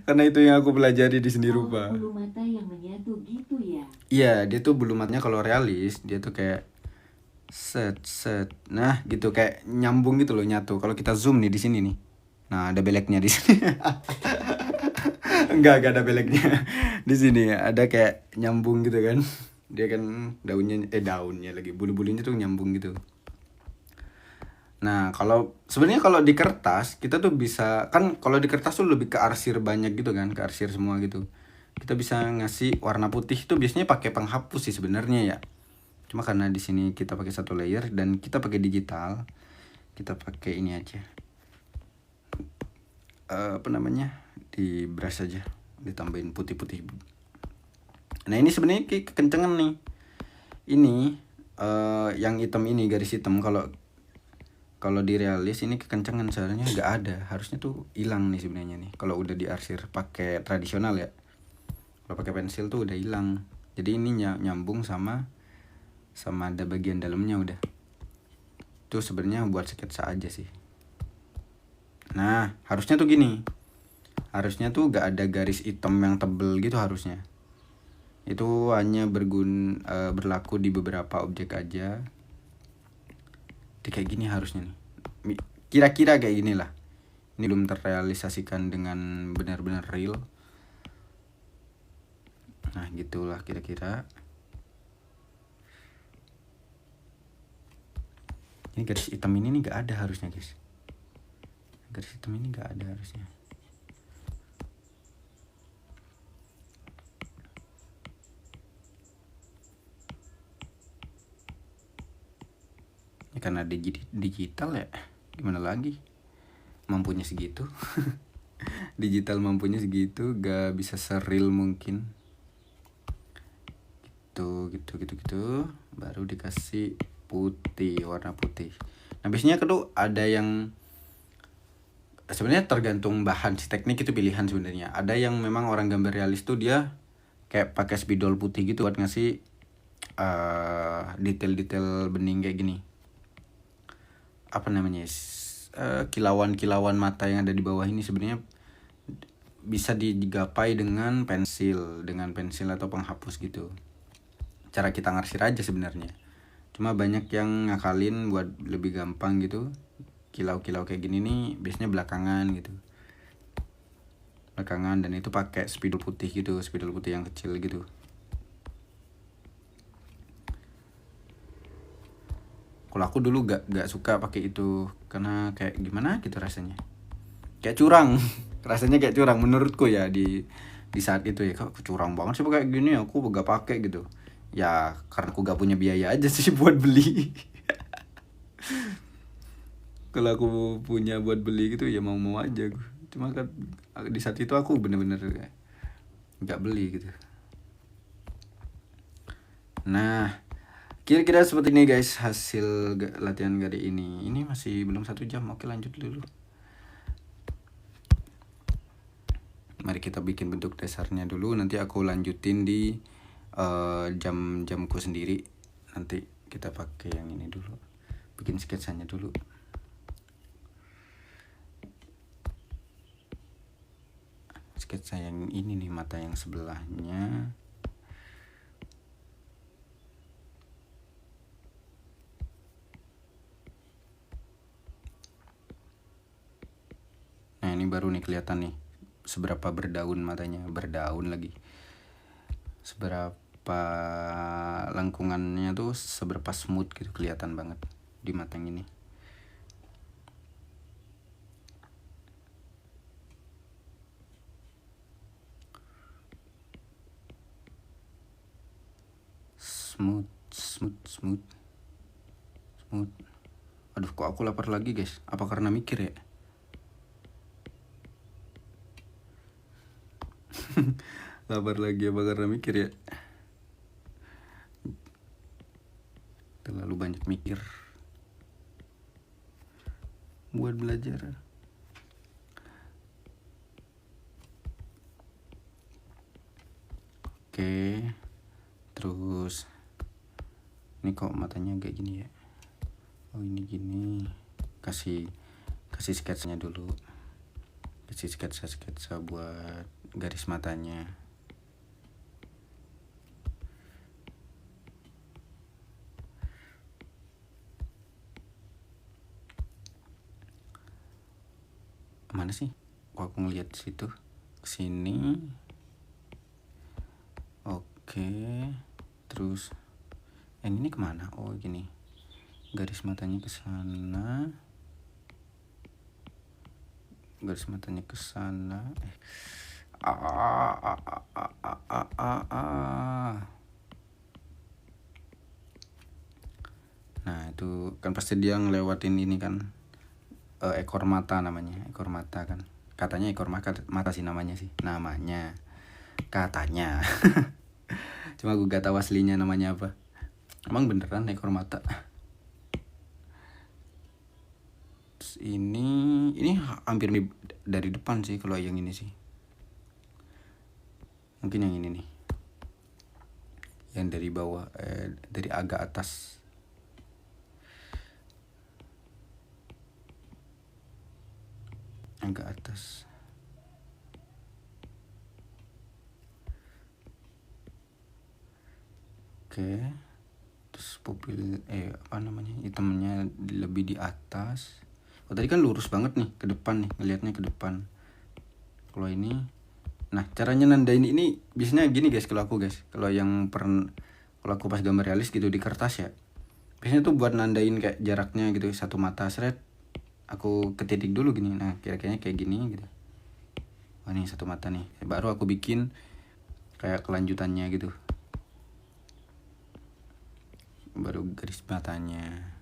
Karena itu yang aku pelajari di seni rupa. Bulu mata yang menyatu gitu ya. Iya, dia tuh bulu matanya kalau realis, dia tuh kayak set. Nah, gitu kayak nyambung gitu loh, nyatu. Kalau kita zoom nih di sini nih. Nah, ada beleknya di sini. Enggak ada beleknya. Di sini ada kayak nyambung gitu kan. Dia kan daunnya lagi, bulu-bulunya tuh nyambung gitu. Nah, sebenarnya kalau di kertas kita tuh bisa kan, kalau di kertas tuh lebih ke arsir banyak gitu kan, ke arsir semua gitu. Kita bisa ngasih warna putih itu biasanya pakai penghapus sih sebenarnya ya. Cuma karena di sini kita pakai satu layer dan kita pakai digital, kita pakai ini aja. Di brush aja, ditambahin putih-putih. Nah, ini sebenarnya kayak kekencengan nih. Ini yang hitam ini, garis hitam, kalau di realis ini kekencengan, seharusnya nggak ada, harusnya tuh hilang nih sebenarnya nih. Kalau udah diarsir pakai tradisional ya, kalau pakai pensil tuh udah hilang. Jadi ini nyambung sama ada bagian dalamnya udah. Itu sebenarnya buat sketsa aja sih. Nah harusnya tuh gini, harusnya tuh nggak ada garis hitam yang tebel gitu harusnya. Itu hanya berlaku di beberapa objek aja. Kayak gini harusnya nih, kira-kira kayak gini lah. Ini belum terrealisasikan dengan benar-benar real. Nah gitulah kira-kira. Ini garis hitam ini nih gak ada harusnya guys. Garis hitam ini gak ada harusnya. Ya karena digital ya, gimana lagi, mampunya segitu. Digital mampunya segitu, gak bisa seril mungkin. Gitu. Baru dikasih putih, warna putih. Nah biasanya tuh ada yang sebenarnya tergantung bahan, si teknik itu pilihan sebenarnya. Ada yang memang orang gambar realis tuh dia kayak pakai spidol putih gitu buat ngasih detail-detail bening kayak gini. Apa namanya, kilauan mata yang ada di bawah ini sebenarnya bisa digapai dengan pensil atau penghapus gitu. Cara kita ngarsir aja sebenarnya. Cuma banyak yang ngakalin buat lebih gampang gitu. Kilau-kilau kayak gini nih biasanya belakangan gitu. Belakangan, dan itu pakai spidol putih gitu, spidol putih yang kecil gitu. Kalau aku dulu gak suka pakai itu karena kayak gimana gitu rasanya. Kayak curang. Rasanya kayak curang menurutku ya di saat itu ya. Kok curang banget sih pakai gini, aku gak pakai gitu. Ya karena aku gak punya biaya aja sih buat beli. Kalau aku punya buat beli gitu ya mau-mau aja gue. Cuma kan di saat itu aku bener-bener gak beli gitu. Nah, kira-kira seperti ini guys hasil latihan gade ini. Ini masih belum 1 jam. Oke, lanjut dulu. Mari kita bikin bentuk dasarnya dulu. Nanti aku lanjutin di jam-jamku sendiri. Nanti kita pakai yang ini dulu. Bikin sketsanya dulu. Sketsa yang ini nih, mata yang sebelahnya. Nah, ini baru nih kelihatan nih seberapa berdaun matanya, berdaun lagi. Seberapa lengkungannya tuh seberapa smooth gitu, kelihatan banget di mata yang ini. Smooth. Aduh, kok aku lapar lagi guys. Apa karena mikir ya? Lapar lagi apa karena mikir ya? Terlalu banyak mikir buat belajar. Oke. Terus ini kok matanya kayak gini ya? Oh, ini gini. Kasih sketsanya dulu. Kasih sketsa buat garis matanya. Mana sih? Kok aku ngeliat situ, kesini. Oke. Terus yang ini kemana? Oh, gini. Garis matanya ke sana. Garis matanya ke sana. Nah, itu kan pasti dia ngelewatin ini kan. Ekor mata namanya, ekor mata kan. Katanya ekor mata sih namanya sih. Namanya. Katanya. Cuma gue gak tahu aslinya namanya apa. Emang beneran ekor mata. Terus ini hampir dari depan sih kalau yang ini sih. Mungkin yang ini nih. Yang dari bawah, dari agak atas. Agak atas. Oke. Terus pupil apa namanya, hitamnya lebih di atas. Oh, tadi kan lurus banget nih ke depan nih, ngelihatnya ke depan. Kalau ini, nah caranya nandain ini biasanya gini guys, kalau aku guys, kalau aku pas gambar realis gitu di kertas ya, biasanya tuh buat nandain kayak jaraknya gitu, satu mata seret, aku ketitik dulu gini. Nah, kira-kira kayak gini gitu. Oh, nih satu mata nih, baru aku bikin kayak kelanjutannya gitu, baru garis matanya.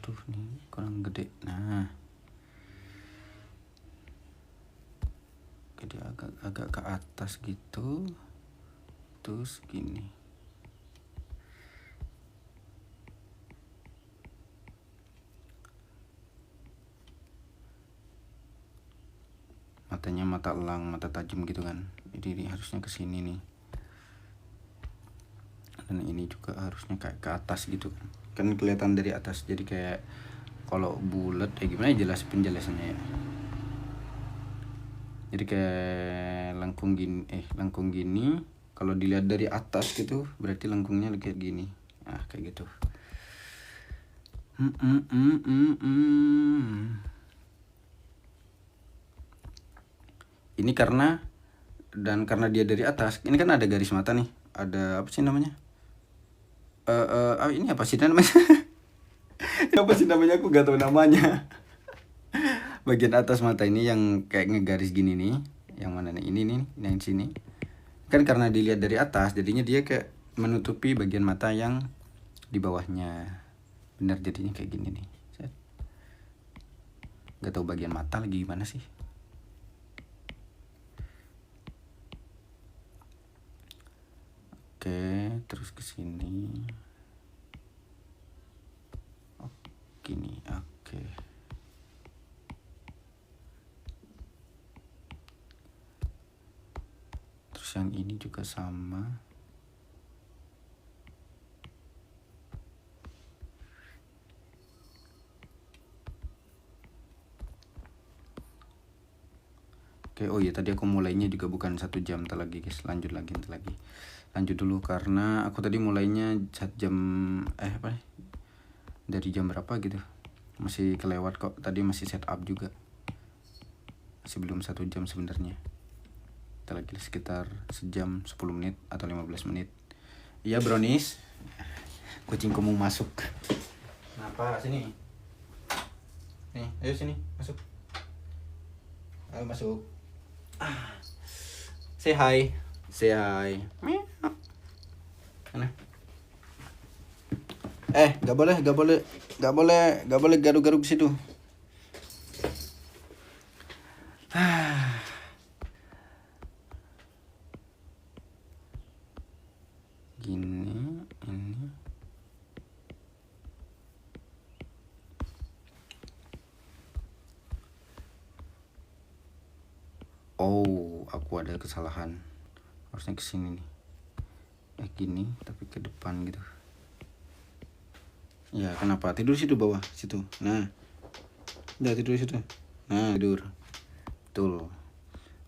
Tuh nih kurang gede. Nah, jadi agak ke atas gitu, terus gini. Matanya mata elang, mata tajam gitu kan. Jadi ini harusnya ke sini nih. Dan ini juga harusnya kayak ke atas gitu kan. Kan kelihatan dari atas, jadi kayak kalau bulat gimana ya jelas penjelasannya ya. Jadi kayak lengkung gini. Kalau dilihat dari atas gitu berarti lengkungnya kayak gini. Nah kayak gitu. Ini karena dia dari atas, ini kan ada garis mata nih, ada apa sih namanya, ini apa sih namanya? Apa sih namanya, aku gak tahu namanya. Bagian atas mata ini yang kayak ngegaris gini nih, yang mana nih, ini nih, yang sini kan karena dilihat dari atas jadinya dia kayak menutupi bagian mata yang di bawahnya. Bener, jadinya kayak gini nih. Gak tahu bagian mata lagi gimana sih. Oke, terus ke sini. Gini, oke. Terus yang ini juga sama. Oke, oh iya tadi aku mulainya juga bukan 1 jam, ntar lagi guys, lanjut dulu karena aku tadi mulainya 1 jam dari jam berapa gitu, masih kelewat kok, tadi masih setup juga, masih belum 1 jam sebenarnya. Kita lagi sekitar 1 jam 10 menit atau 15 menit. Iya brownies, kucingku mau masuk. Kenapa? Sini nih, ayo sini, masuk, ayo masuk. Say hi. Mana? Gak boleh garuk-garuk ke situ. Gini, ini. Oh, aku ada kesalahan. Harusnya ke sini nih. Gini, tapi ke depan gitu. Ya, kenapa? Tidur situ bawah, situ. Nah. Udah tidur situ. Nah, tidur.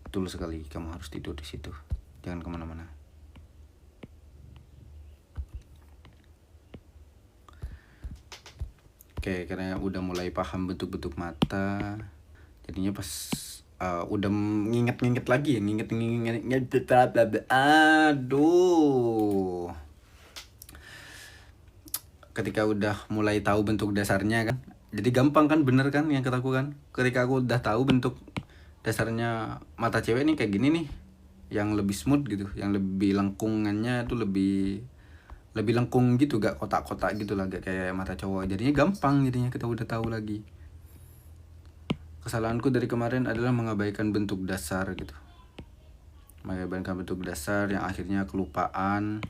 Betul sekali, kamu harus tidur di situ. Jangan kemana-mana. Oke, karena udah mulai paham bentuk-bentuk mata, jadinya pas udah nginget lagi ya, aduh, ketika udah mulai tahu bentuk dasarnya kan, jadi gampang kan, bener kan yang kataku kan, ketika aku udah tahu bentuk dasarnya mata cewek nih kayak gini nih, yang lebih smooth gitu, yang lebih lengkungannya tuh lebih lengkung gitu, gak kotak-kotak gitu lah, gak kayak mata cowok, jadinya gampang, jadinya kita udah tahu lagi. Kesalahanku dari kemarin adalah mengabaikan bentuk dasar gitu, mengabaikan bentuk dasar yang akhirnya kelupaan,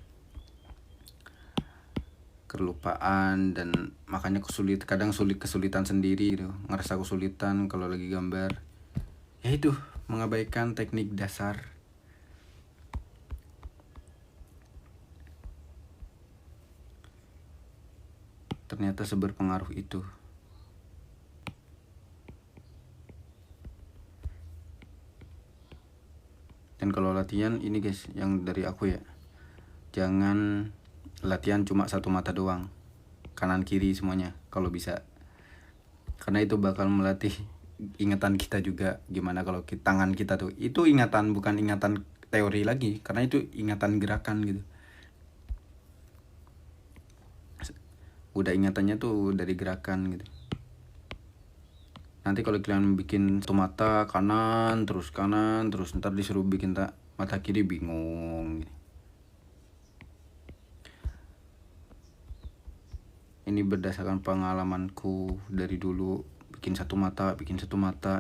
dan makanya kesulitan sendiri gitu, ngerasa kesulitan kalau lagi gambar, ya itu mengabaikan teknik dasar. Ternyata seberpengaruh itu. Dan kalau latihan ini guys, yang dari aku ya, jangan latihan cuma 1 mata doang, kanan kiri semuanya kalau bisa, karena itu bakal melatih ingatan kita juga. Gimana kalau tangan kita tuh, itu ingatan, bukan ingatan teori lagi, karena itu ingatan gerakan gitu, udah ingatannya tuh dari gerakan gitu. Nanti kalau kalian bikin 1 mata kanan terus, ntar disuruh bikin mata kiri, bingung. Ini berdasarkan pengalamanku dari dulu, bikin satu mata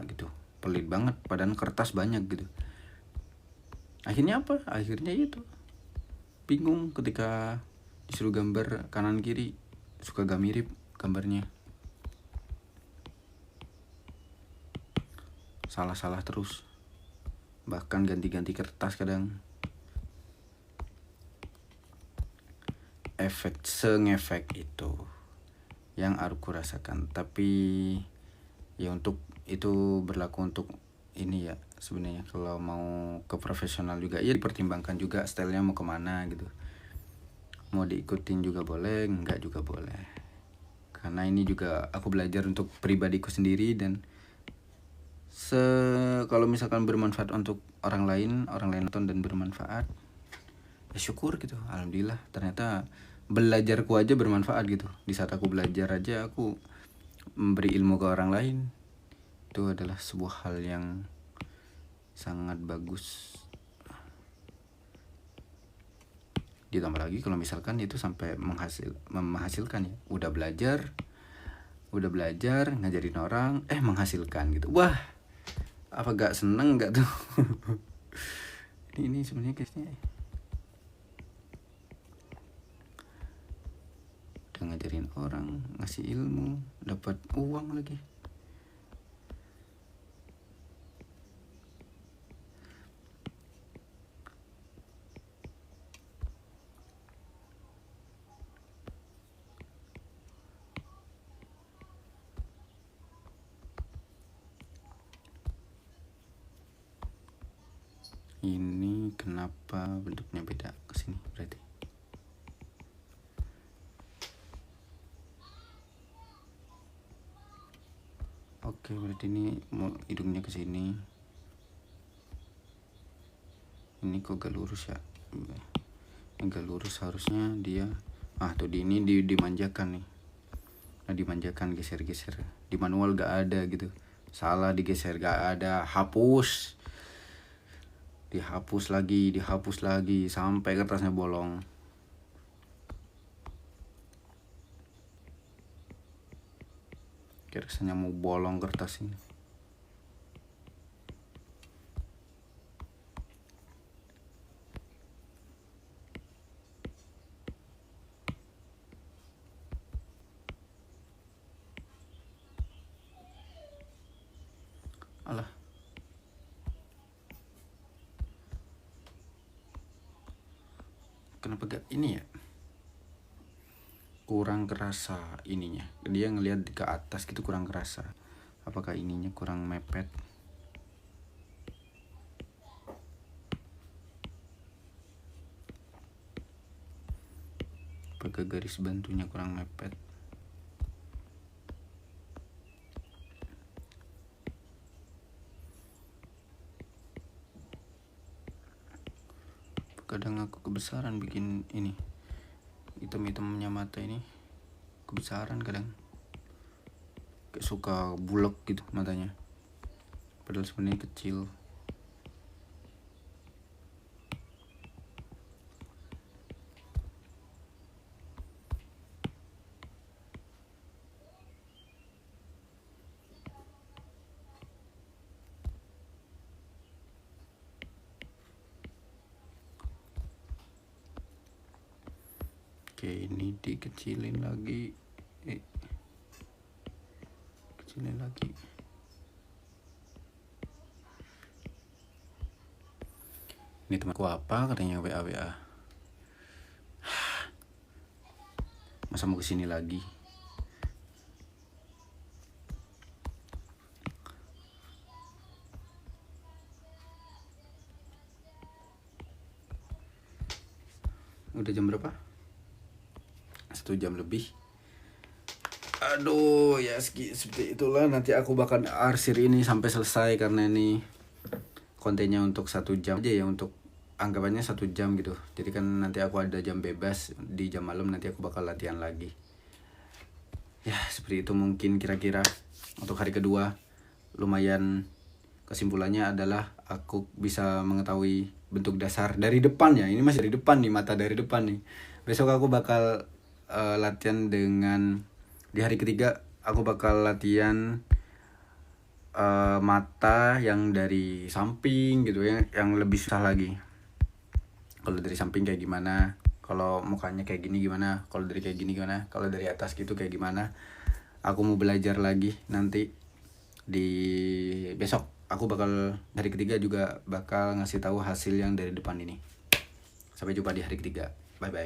gitu, pelit banget, padahal kertas banyak gitu. Akhirnya apa? Akhirnya itu bingung ketika disuruh gambar kanan kiri, suka gak mirip gambarnya, salah terus, bahkan ganti kertas kadang. sengefek itu yang aku rasakan. Tapi ya untuk itu berlaku untuk ini ya sebenarnya. Kalau mau ke profesional juga ya dipertimbangkan juga stylenya mau kemana gitu, mau diikutin juga boleh, enggak juga boleh. Karena ini juga aku belajar untuk pribadiku sendiri, dan kalau misalkan bermanfaat untuk orang lain nonton dan bermanfaat, ya syukur gitu. Alhamdulillah, ternyata belajarku aja bermanfaat gitu. Di saat aku belajar aja aku memberi ilmu ke orang lain, itu adalah sebuah hal yang sangat bagus. Ditambah lagi kalau misalkan itu sampai menghasilkan ya, udah belajar ngajarin orang menghasilkan gitu. Wah, apa gak seneng gak tuh? ini sebenarnya case-nya udah ngajarin orang, ngasih ilmu, dapat uang lagi. Ini kenapa bentuknya beda kesini berarti? Oke, berarti ini mau hidungnya ke sini. Ini kok gak lurus ya? Ini gak lurus, harusnya dia tuh ini dimanjakan nih. Nah, dimanjakan, geser-geser. Di manual gak ada gitu. Salah digeser, gak ada, hapus. Dihapus lagi sampai kertasnya bolong. Kayak rasanya mau bolong kertas ini. Alah, kenapa gak ini ya? Kurang kerasa ininya. Dia ngelihat ke atas gitu kurang kerasa. Apakah ininya kurang mepet? Apakah garis bantunya kurang mepet? Kadang aku kebesaran bikin ini, hitam-hitamnya mata ini kebesaran kadang, kayak suka bulek gitu matanya, padahal sebenarnya kecil. Oke, ini dikecilin lagi. Kecilin lagi. Ini temanku apa katanya WA. Masa mau kesini lagi? Udah jam berapa? 1 jam lebih. Aduh, ya seperti itulah. Nanti aku bakal arsir ini sampai selesai, karena ini kontennya untuk 1 jam aja ya, untuk anggapannya 1 jam gitu. Jadi kan nanti aku ada jam bebas di jam malam, nanti aku bakal latihan lagi. Ya seperti itu mungkin kira-kira untuk hari kedua. Lumayan, kesimpulannya adalah aku bisa mengetahui bentuk dasar dari depan ya. Ini masih dari depan nih, mata dari depan nih. Besok aku bakal latihan dengan, di hari ketiga aku bakal latihan mata yang dari samping gitu ya, yang lebih susah lagi. Kalau dari samping kayak gimana, kalau mukanya kayak gini gimana, kalau dari kayak gini gimana, kalau dari atas gitu kayak gimana. Aku mau belajar lagi nanti di besok. Aku bakal hari ketiga juga bakal ngasih tahu hasil yang dari depan ini. Sampai jumpa di hari ketiga. Bye bye.